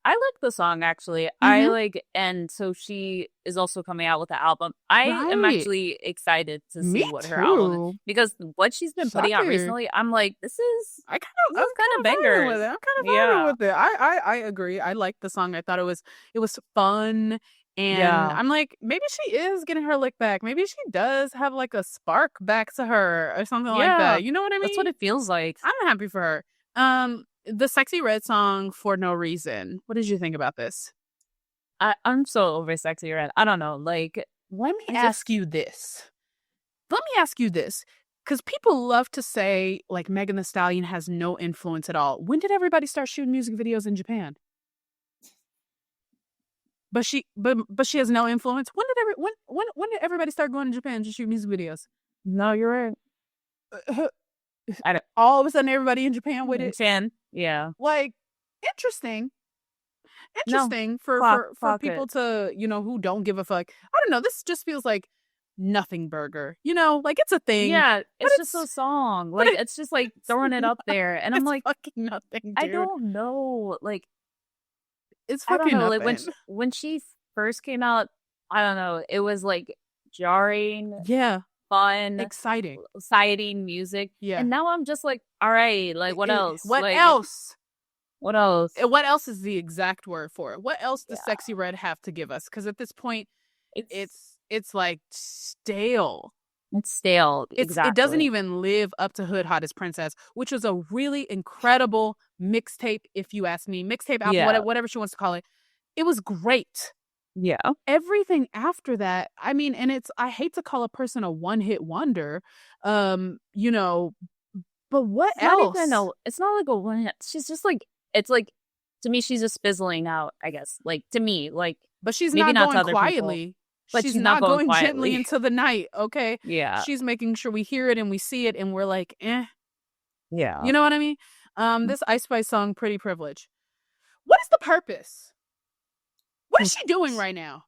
I like the song, actually. I like, and so she is also coming out with the album. I am actually excited to see what her album is, because what she's been putting out recently, I'm like, this is kind of banger. I'm kind of vibing with it. I agree. I liked the song. I thought it was fun. And I'm like, maybe she is getting her lick back. Maybe she does have like a spark back to her or something like that. You know what I mean? That's what it feels like. I'm happy for her. The Sexy Red song, For No Reason. What did you think about this? I'm so over Sexy Red. I don't know. Like, let me ask you this. Because people love to say like Megan Thee Stallion has no influence at all. When did everybody start shooting music videos in Japan? But she has no influence. When did everybody start going to Japan to shoot music videos? No, you're right. All of a sudden, everybody in Japan with it. Yeah. Like, interesting for people to, you know, who don't give a fuck. I don't know. This just feels like Nothing Burger. You know, like it's a thing. Yeah, it's just a song. Like it's just like throwing it up there, and I'm like, fucking nothing. Dude. I don't know. Like, it's fucking nothing. Like when she first came out, I don't know. It was like jarring. Yeah. Fun, exciting music. Yeah. And now I'm just like, all right, like what else? What else? What else? What else is the exact word for it? What else does Sexy Red have to give us? Because at this point, it's like stale. It's stale. It doesn't Exactly. even live up to Hood Hottest Princess, which was a really incredible mixtape, if you ask me. Mixtape album, Yeah. whatever she wants to call it. It was great. Yeah. Everything after that, I mean, and I hate to call a person a one-hit wonder, you know, but what It's not else? even it's not like a one. She's just like, it's like, to me, she's just fizzling out, I guess. Like, to me, like, But she's maybe not not to going other people, quietly. but She's she's not not going going gently quietly. into the night, okay? Yeah. She's making sure we hear it and we see it and we're like, eh. Yeah. You know what I mean? This Ice Spice song, Pretty Privilege. What is the purpose? What is she doing right now?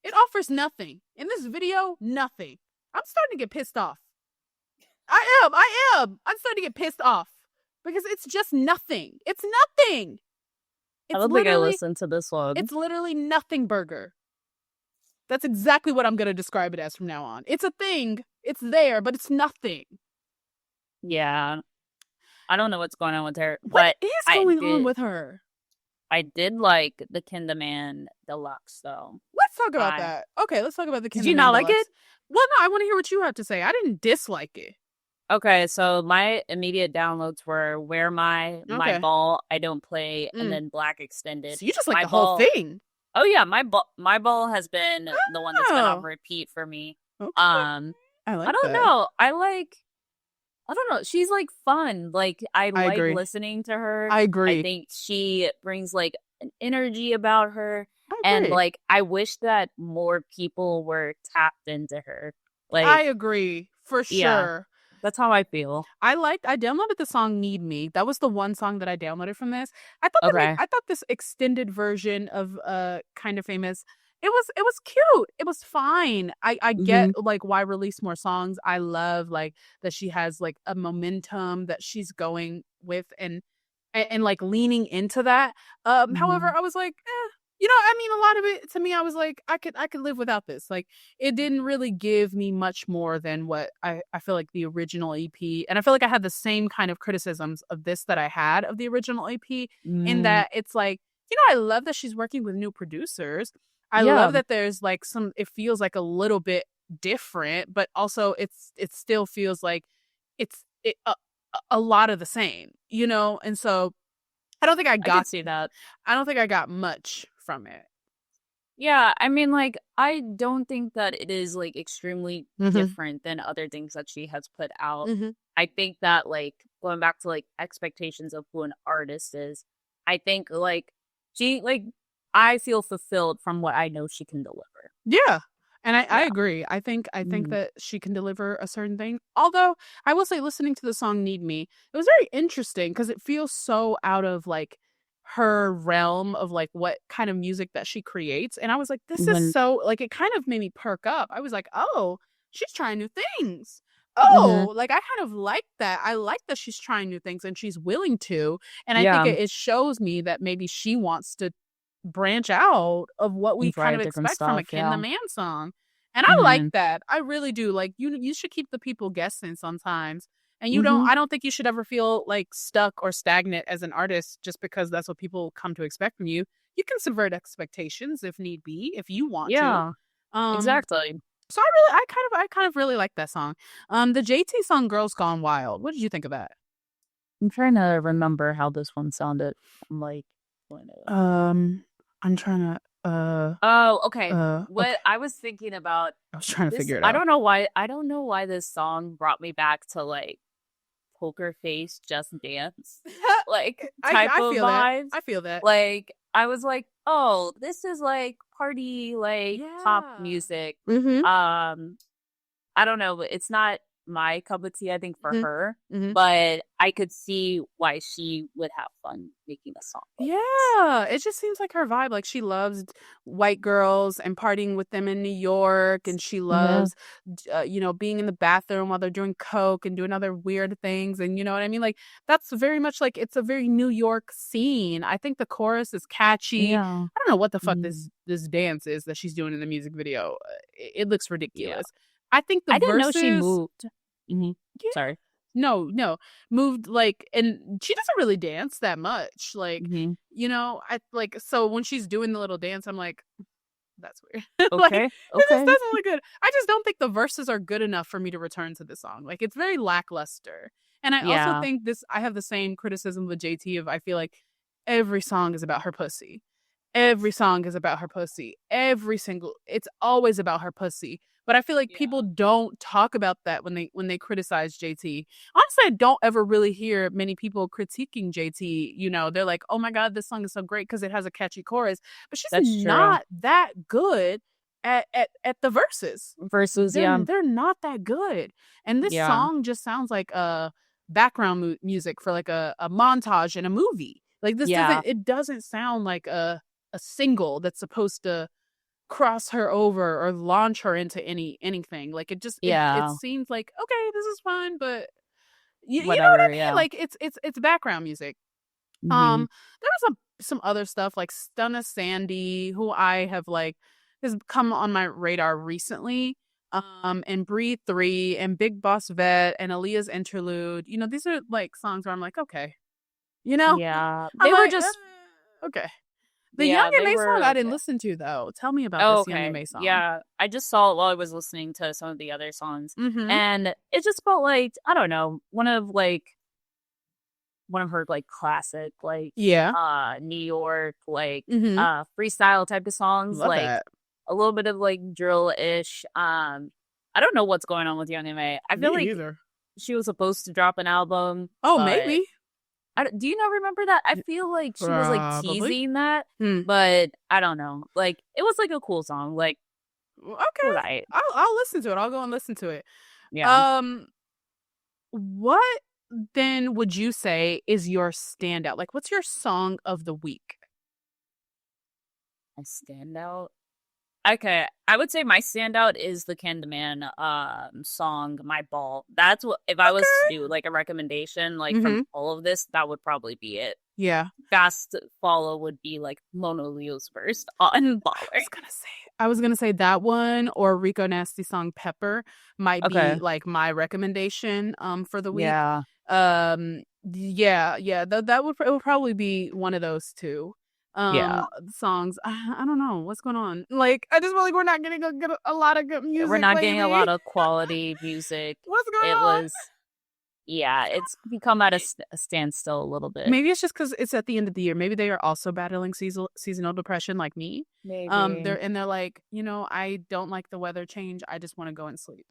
It offers nothing. In this video, nothing. I'm starting to get pissed off. I am. I'm starting to get pissed off. Because it's just nothing. It's nothing. I don't think I listened to this one. It's literally nothing burger. That's exactly what I'm going to describe it as from now on. It's a thing. It's there, but it's nothing. Yeah. I don't know what's going on with her. What is going on with her? I did like the Kinderman Deluxe, though. Let's talk about that. Okay, let's talk about the Kinderman Deluxe. Did you not like it? Well, no, I want to hear what you have to say. I didn't dislike it. Okay, so my immediate downloads were Where My Ball, I Don't Play, and then Black Extended. So you just like the whole thing. Oh yeah, my ball has been the one that's been on repeat for me. Okay. I don't know. I don't know. She's like fun. Like I like agree. listening to her. I agree. I think she brings like an energy about her. And like I wish that more people were tapped into her. Like I agree for sure. Yeah, that's how I feel. I downloaded the song Need Me. That was the one song that I downloaded from this. I thought this extended version of Kind of Famous, it was cute. It was fine. I get like why release more songs. I love like that she has like a momentum that she's going with and like leaning into that. However, I was like, you know, I mean, a lot of it to me, I was like, I could live without this. Like, it didn't really give me much more than what I feel like the original EP. And I feel like I had the same kind of criticisms of this that I had of the original EP in that it's like, you know, I love that she's working with new producers. I love that there's like it feels like a little bit different, but also it still feels like it's a lot of the same, you know? And so I don't think I can see that. I don't think I got much from it. Yeah, I mean, like, I don't think that it is like extremely different than other things that she has put out. I think that like going back to like expectations of who an artist is, I think like she like I feel fulfilled from what I know she can deliver. Yeah. And I agree. I think that she can deliver a certain thing. Although I will say, listening to the song "Need Me," it was very interesting because it feels so out of like her realm of like what kind of music that she creates. And I was like, this is so like it kind of made me perk up. I was like, oh, she's trying new things. Oh, like I kind of like that. I like that she's trying new things and she's willing to. And I think it shows me that maybe she wants to branch out of what we kind of expect from a Ken the Man song. And I like that. I really do. Like you should keep the people guessing sometimes. And I don't think you should ever feel like stuck or stagnant as an artist just because that's what people come to expect from you. You can subvert expectations if need be, if you want to. Exactly. So I kind of really like that song. The JT song "Girls Gone Wild." What did you think of that? I'm trying to remember how this one sounded. I'm like, I'm trying to. Oh, okay. What I was thinking about. I was trying to figure it out. I don't know why this song brought me back to like Poker Face, Just Dance, like type of vibes. I feel that. Like I was like, oh, this is like party, like pop music. I don't know, but it's not my cup of tea, I think, for her, but I could see why she would have fun making a song. It just seems like her vibe. Like she loves white girls and partying with them in New York, and she loves you know, being in the bathroom while they're doing coke and doing other weird things, and you know what I mean. Like that's very much like it's a very New York scene. I think the chorus is catchy. I don't know what the fuck this dance is that she's doing in the music video. It looks ridiculous. I think the didn't verses, know she moved. Sorry. No, moved like, and she doesn't really dance that much. Like, you know, I like, so when she's doing the little dance, I'm like, That's weird. Like, Okay. it just Okay. doesn't look good. I just don't think the verses are good enough for me to return to this song. Like, it's very lackluster. And I also Yeah. think I have the same criticism with JT of, I feel like every song is about her pussy. Every song is about her pussy. It's always about her pussy. But I feel like people don't talk about that when they criticize JT. Honestly, I don't ever really hear many people critiquing JT. You know, they're like, "Oh my God, this song is so great because it has a catchy chorus." But she's That's true. not that good at the verses. Versus, They're not that good. And this song just sounds like background music for like a montage in a movie. Like, this doesn't sound like a single that's supposed to cross her over or launch her into anything. Like, it seems like, okay, this is fun, but you know what I mean? Like, it's background music. Mm-hmm. There was some other stuff like Stunna Sandy, who I have like has come on my radar recently. And Breathe 3 and Big Boss Vet and Aaliyah's Interlude. You know, these are like songs where I'm like, okay. You know? Yeah. I'm They were like, just okay. The Young they M.A. song I didn't okay. listen to, though. Tell me about this Young Okay. M.A. song. Yeah. I just saw it while I was listening to some of the other songs. Mm-hmm. And it just felt like, I don't know, one of her like classic, like New York, like freestyle type of songs. Love like that. A little bit of like drill-ish. I don't know what's going on with Young M.A. I feel like either. she was supposed to drop an album. Oh, maybe. Do you not remember that? I feel like she was like teasing that, but I don't know. Like, it was like a cool song. Like, okay, right. I'll listen to it. I'll go and listen to it. Yeah. What then would you say is your standout? Like, what's your song of the week? A standout? Okay, I would say my standout is the Candyman song "My Ball." That's what, if I was to do like a recommendation, like from all of this, that would probably be it. Yeah. Fast follow would be like Mona Leo's verse on Baller. I was gonna say that one or Rico Nasty song "Pepper" might be like my recommendation for the week. Yeah. That would probably be one of those two. Songs. I don't know what's going on. Like, I just feel like we're not getting a lot of good music. We're not lately. getting a lot of quality music. What's going on? It's become at a standstill a little bit. Maybe it's just because it's at the end of the year. Maybe they are also battling seasonal depression like me. Maybe. They're like, I don't like the weather change. I just want to go and sleep.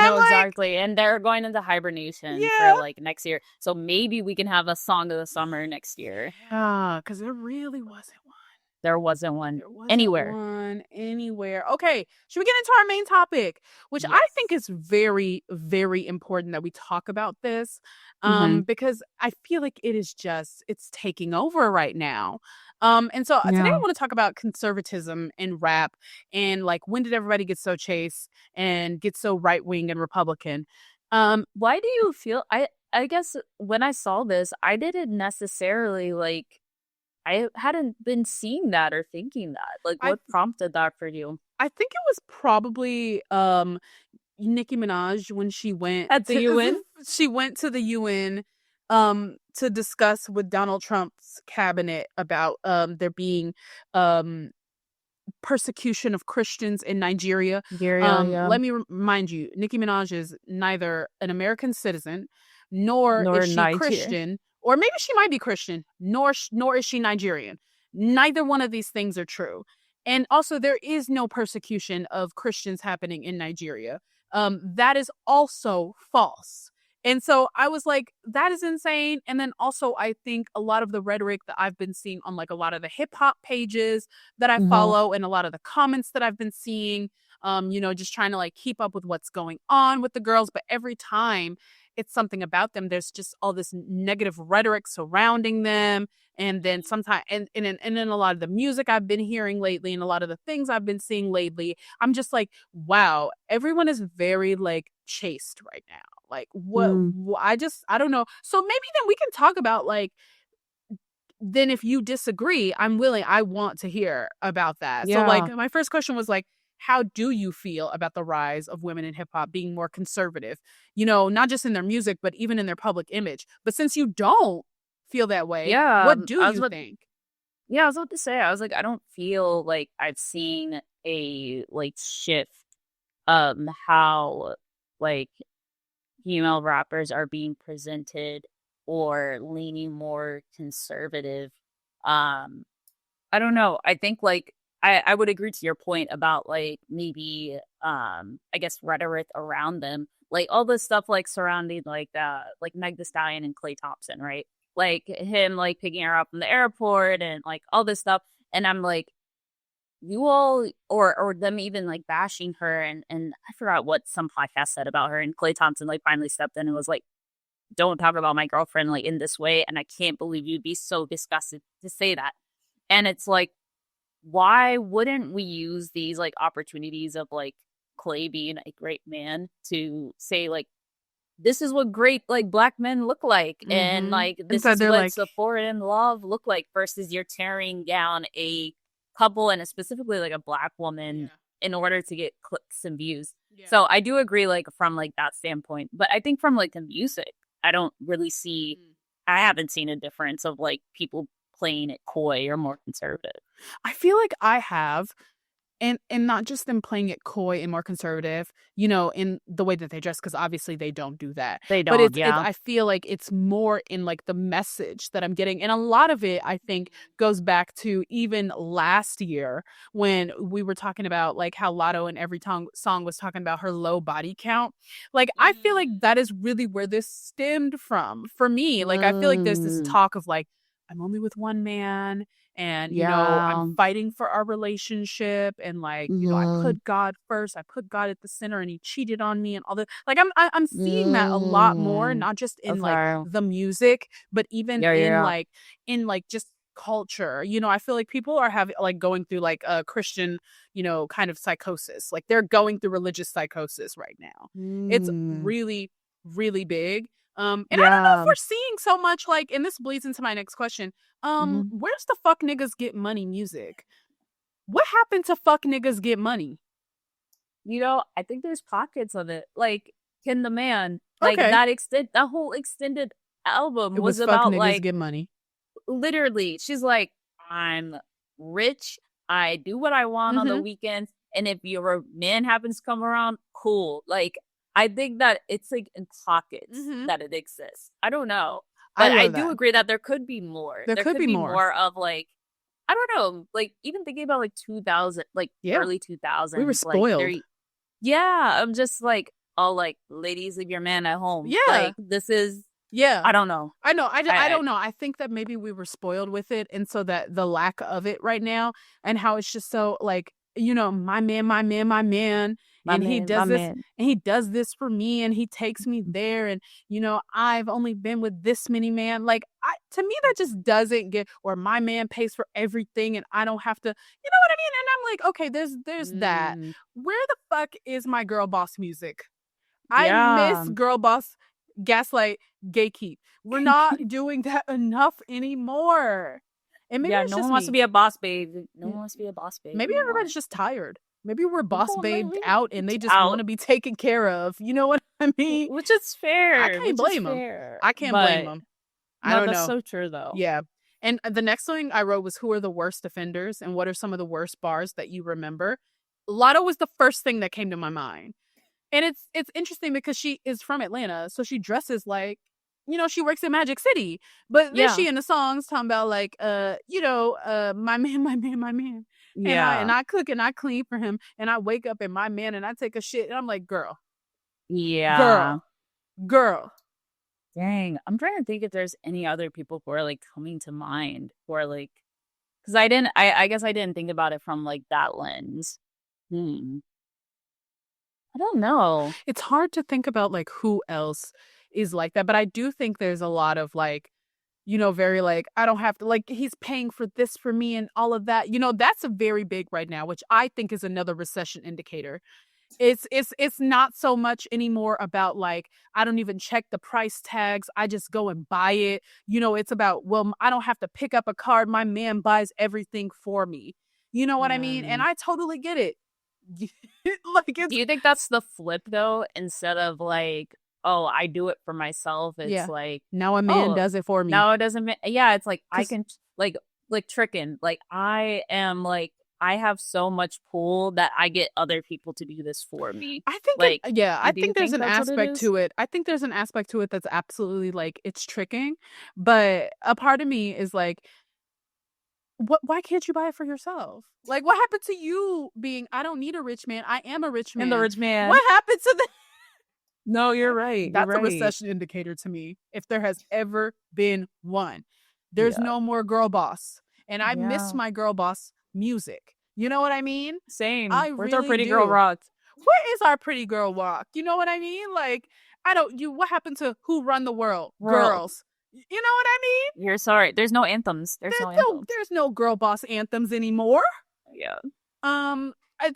No, exactly. And they're going into hibernation for like next year. So maybe we can have a song of the summer next year. Yeah, because there really wasn't one. There wasn't one anywhere. Okay, should we get into our main topic, which I think is very, very important that we talk about this, because I feel like it's taking over right now. And so today I want to talk about conservatism in rap and like, when did everybody get so chaste and get so right wing and Republican? Why do you feel? I guess when I saw this, I didn't necessarily like. I hadn't been seeing that or thinking that. Like, what prompted that for you? I think it was probably Nicki Minaj when she went at the UN. She went to the UN to discuss with Donald Trump's cabinet about there being persecution of Christians in Nigeria. Let me remind you, Nicki Minaj is neither an American citizen nor is she Christian. Or maybe she might be Christian, nor is she Nigerian. Neither one of these things are true. And also, there is no persecution of Christians happening in Nigeria. That is also false. And so I was like, that is insane. And then also, I think a lot of the rhetoric that I've been seeing on like a lot of the hip hop pages that I follow and a lot of the comments that I've been seeing, just trying to like keep up with what's going on with the girls. But every time it's something about them, there's just all this negative rhetoric surrounding them. And then sometimes, and then a lot of the music I've been hearing lately and a lot of the things I've been seeing lately, I'm just like, wow, everyone is very like chaste right now. Like, what? I don't know. So maybe then we can talk about like, then if you disagree, I want to hear about that. So like, my first question was like, how do you feel about the rise of women in hip hop being more conservative, not just in their music, but even in their public image? But since you don't feel that way, what do you think? Yeah, I was about to say, I was like, I don't feel like I've seen a like shift how like female rappers are being presented or leaning more conservative. Um, I don't know. I think like I would agree to your point about like maybe I guess rhetoric around them. Like all this stuff like surrounding like Meg Thee Stallion and Klay Thompson, right? Like him like picking her up from the airport and like all this stuff. And I'm like, you all or them even like bashing her and I forgot what some podcast said about her, and Klay Thompson like finally stepped in and was like, don't talk about my girlfriend like in this way, and I can't believe you'd be so disgusted to say that. And it's like, why wouldn't we use these like opportunities of like Clay being a great man to say like, this is what great like black men look like, and like this is what like support and love look like, versus you're tearing down a couple and specifically like a black woman in order to get clicks and views. So I do agree like from like that standpoint, but I think from like the music, I don't really see I haven't seen a difference of like people playing it coy or more conservative. I feel like I have. And not just them playing it coy and more conservative, you know, in the way that they dress, because obviously they don't do that. They don't, but it's I feel like it's more in like the message that I'm getting. And a lot of it, I think, goes back to even last year when we were talking about like how Lotto in every song was talking about her low body count. Like, I feel like that is really where this stemmed from for me. Like, I feel like there's this talk of like, I'm only with one man. And, you know, I'm fighting for our relationship. And like, you know, I put God first. I put God at the center and he cheated on me and all that. Like, I'm seeing that a lot more, not just in like the music, but even in like just culture. You know, I feel like people are having like going through like a Christian, you know, kind of psychosis. Like they're going through religious psychosis right now. It's really, really big. And I don't know if we're seeing so much like, and this bleeds into my next question. Where's the fuck niggas get money music? What happened to fuck niggas get money? You know, I think there's pockets of it. Like, Ken the Man, like that whole extended album was about fuck niggas like get money. Literally, she's like, I'm rich. I do what I want on the weekends, and if your man happens to come around, cool. Like, I think that it's like in pockets that it exists. I don't know. But I do agree that there could be more. There could be more of like, I don't know, like even thinking about like 2000, like early 2000s. We were spoiled. Like, I'm just like, oh, like ladies, leave your man at home. Yeah. Like this is, I don't know. I know. I don't know. I think that maybe we were spoiled with it. And so that the lack of it right now and how it's just so like, you know, my man. He does this and he does this for me and he takes me there. And, you know, I've only been with this many man. Like, to me, that just doesn't get, or my man pays for everything and I don't have to, you know what I mean? And I'm like, okay, there's that. Where the fuck is my girl boss music? I miss girl boss, gaslight, gatekeep. We're not doing that enough anymore. And maybe no one wants to be a boss babe. No one wants to be a boss babe. Maybe everybody's just tired. Maybe we're boss babed out and they just want to be taken care of. You know what I mean? Which is fair. I can't blame them. I can't blame them. I don't know. That's so true though. Yeah. And the next thing I wrote was, who are the worst offenders and what are some of the worst bars that you remember? Lotto was the first thing that came to my mind. And it's interesting because she is from Atlanta. So she dresses like, you know, she works in Magic City. But then she in the songs talking about like, you know, my man. Yeah. And I cook and I clean for him. And I wake up and my man and I take a shit. And I'm like, girl. Yeah. Girl. Dang. I'm trying to think if there's any other people who are like coming to mind who are like, because I guess I didn't think about it from like that lens. I don't know. It's hard to think about like who else is like that. But I do think there's a lot of like, you know, very like, I don't have to, like, he's paying for this for me and all of that. You know, that's a very big right now, which I think is another recession indicator. It's not so much anymore about like, I don't even check the price tags. I just go and buy it. You know, it's about, well, I don't have to pick up a card. My man buys everything for me. You know what I mean? And I totally get it. Like, do you think that's the flip though? Instead of like, oh, I do it for myself. It's like, now a man does it for me. No, it doesn't. Yeah, it's like I can like like tricking. Like I am like I have so much pull that I get other people to do this for me. I think Like, I do you think there's think an that's what it aspect is? to it. I think there's an aspect to it that's absolutely like it's tricking, but a part of me is like, why can't you buy it for yourself? Like, what happened to you being, I don't need a rich man, I am a rich And the man. rich man. What happened to the No, you're right. You're That's a right. recession indicator to me, if there has ever been one. There's Yeah. no more girl boss. And I miss Yeah. my girl boss music. You know what I mean? Same. I Where's our really pretty girl do. rock? Where is our pretty girl walk? You know what I mean? Like, what happened to who run the world? World. Girls. You know what I mean? You're sorry. There's no anthems. There's no girl boss anthems anymore. Yeah.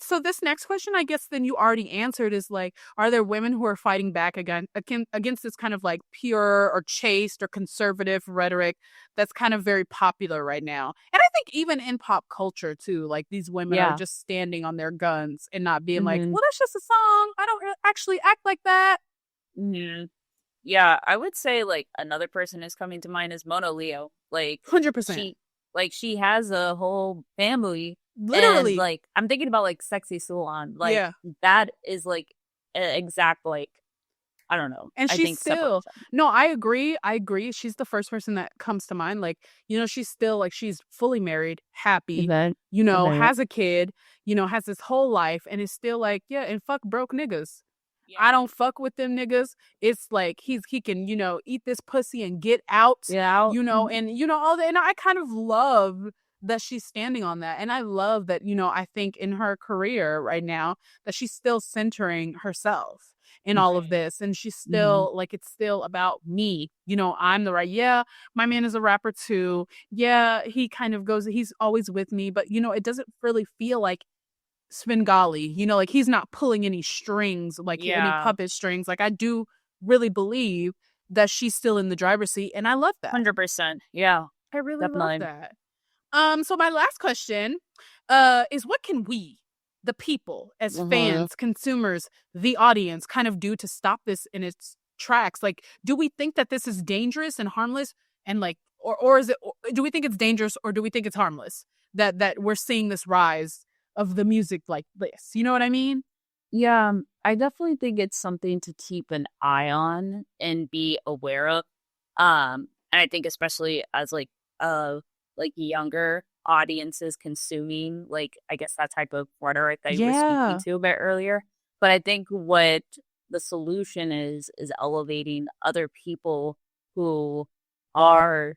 So this next question, I guess, then you already answered, is like, are there women who are fighting back against this kind of like pure or chaste or conservative rhetoric that's kind of very popular right now? And I think even in pop culture too, like these women are just standing on their guns and not being like, well, that's just a song. I don't actually act like that. Mm-hmm. Yeah, I would say like another person is coming to mind is Mona Leo. Like 100%. She has a whole family. Literally. And, like, I'm thinking about like Sexy Salon. Like that is like an exact like I don't know. And she's still no, I agree. She's the first person that comes to mind. Like, you know, she's still like she's fully married, happy, you know, has a kid, you know, has this whole life, and is still like, yeah, and fuck broke niggas. I don't fuck with them niggas. It's like he can, you know, eat this pussy and get out. Yeah. You know, and you know, all that. And I kind of love that she's standing on that. And I love that, you know, I think in her career right now that she's still centering herself in all of this. And she's still like, it's still about me. You know, I'm the right. Yeah, my man is a rapper too. Yeah, he kind of he's always with me. But, you know, it doesn't really feel like Svengali, you know, like he's not pulling any strings, like any puppet strings. Like I do really believe that she's still in the driver's seat, and I love that. 100%. Yeah, I really definitely love that. So my last question, is what can we, the people, as fans, consumers, the audience, kind of do to stop this in its tracks? Like, do we think that this is dangerous and harmless, and like, or is it? Do we think it's dangerous, or do we think it's harmless that we're seeing this rise of the music like this? You know what I mean? Yeah, I definitely think it's something to keep an eye on and be aware of. And I think especially as like younger audiences consuming like I guess that type of rhetoric that you were speaking to a bit earlier. But I think what the solution is elevating other people who are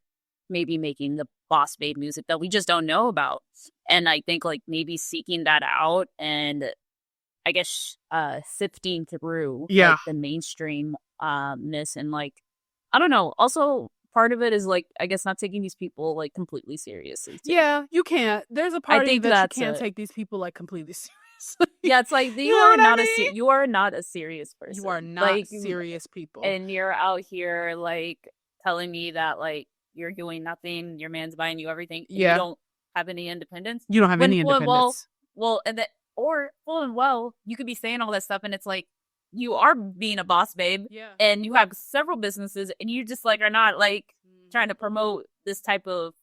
maybe making the boss babe music that we just don't know about. And I think like maybe seeking that out and I guess sifting through like the mainstream ness and like I don't know. Also part of it is like I guess not taking these people like completely seriously. Too. Yeah, you can't. There's a part of you that you can't take these people like completely seriously. Yeah, it's like you are not you are not a serious person. You are not like, serious people. And you're out here like telling me that like you're doing nothing, your man's buying you everything, and you don't have any independence. You don't have any independence. Well, and that or full and well, you could be saying all that stuff and it's like you are being a boss babe and you have several businesses and you just like are not like trying to promote this type of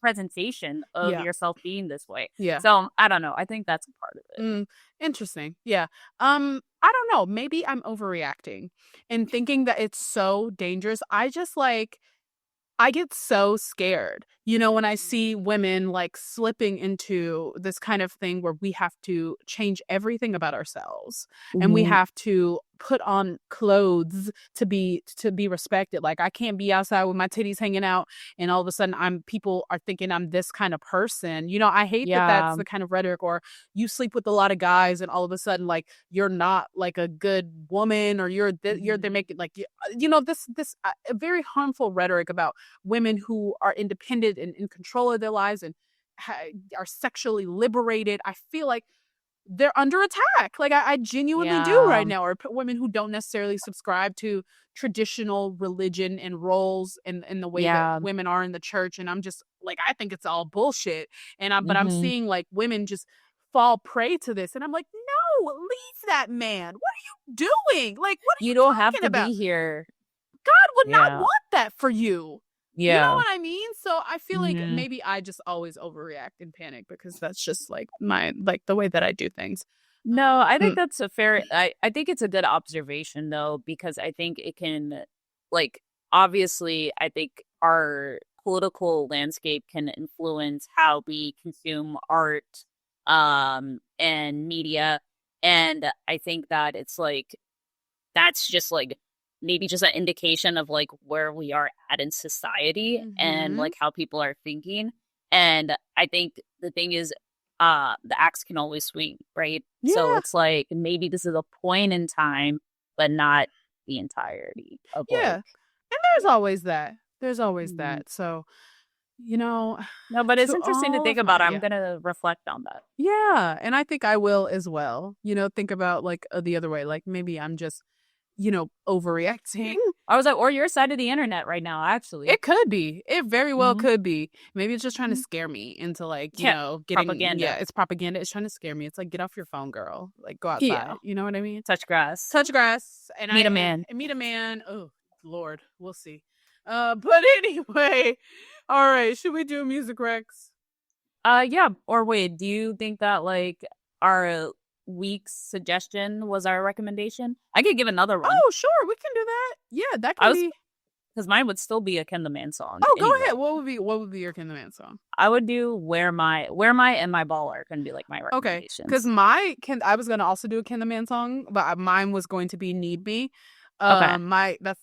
presentation of yourself being this way. Yeah. So I don't know. I think that's a part of it. Interesting. Yeah. I don't know. Maybe I'm overreacting and thinking that it's so dangerous. I get so scared, you know, when I see women like slipping into this kind of thing where we have to change everything about ourselves and we have to put on clothes to be respected. Like I can't be outside with my titties hanging out and all of a sudden people are thinking I'm this kind of person. You know, I hate that that's the kind of rhetoric. Or you sleep with a lot of guys and all of a sudden like you're not like a good woman, or they're making like you know this very harmful rhetoric about women who are independent and in control of their lives and are sexually liberated. I feel like they're under attack. Like I genuinely do right now. Or women who don't necessarily subscribe to traditional religion and roles in the way that women are in the church. And I'm just like, I think it's all bullshit. And but I'm seeing like women just fall prey to this. And I'm like, no, leave that man. What are you doing? Like, what are you don't have to about? be here. God would not want that for you. You know Yeah. what I mean? So I feel like Mhm. maybe I just always overreact and panic because that's just like the way that I do things. No, I think Mm. that's a fair I think it's a good observation though, because I think it can like obviously I think our political landscape can influence how we consume art and media. And I think that it's like that's just like maybe just an indication of like where we are at in society and Mhm. like how people are thinking. And I think the thing is the axe can always swing, right? So Yeah. it's like maybe this is a point in time, but not the entirety of Yeah. like And there's always that. There's always Mhm. that. So, you know, No, but it's to interesting to all think of my about. I'm gonna reflect on that. Yeah, and I think I will as well. Think about like the other way. Like maybe I'm just, overreacting. I was like, or your side of the internet right now, actually. It could be. It very well Mhm. could be. Maybe it's just trying to Mhm. scare me into like, Yeah, getting, propaganda. it's propaganda. It's trying to scare me. It's like, get off your phone, girl. Like, go Yeah, outside. You know what I mean? touch grass, Touch grass and meet a man. meet a man. Oh, Lord, we'll see. But anyway, all right. Should we do music Rex? Yeah. Or wait, do you think that like our week's suggestion was our recommendation? I could give another one. Oh, sure, we can do that. Yeah, that I can was be. because mine would still be a Ken the Man song. Oh, go Anyway, ahead. What would be your Ken the Man song? I would do where my and my ball are gonna be like my Okay, recommendations. because I was gonna also do a Ken the Man song, but mine was going to be Need Me. Okay,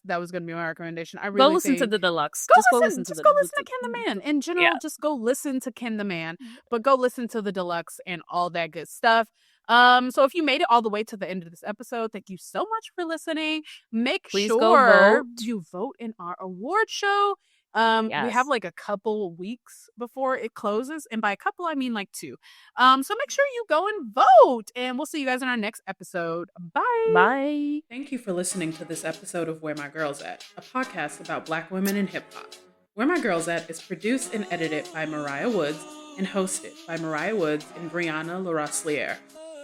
That was gonna be my recommendation. I go really listen to think the deluxe. go Just go listen, listen to just the go listen to Ken the Man in general. yeah. Just go listen to Ken the Man, but go listen to the deluxe and all that good stuff. So if you made it all the way to the end of this episode, thank you so much for listening. Make Please go sure vote. you vote in our award show. We have Yes. like a couple weeks before it closes, and by a couple I mean like 2. So make sure you go and vote, and we'll see you guys in our next episode. Bye. Bye. Thank you for listening to this episode of Where My Girls At, a podcast about Black women in hip hop. Where My Girls At is produced and edited by Mariah Woods and hosted by Mariah Woods and Brianna LaRosliere.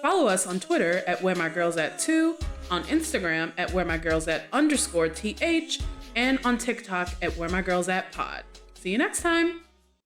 Follow us on Twitter at Where My Girls At 2, on Instagram at Where My Girls At _TH, and on TikTok at Where My Girls At Pod. See you next time.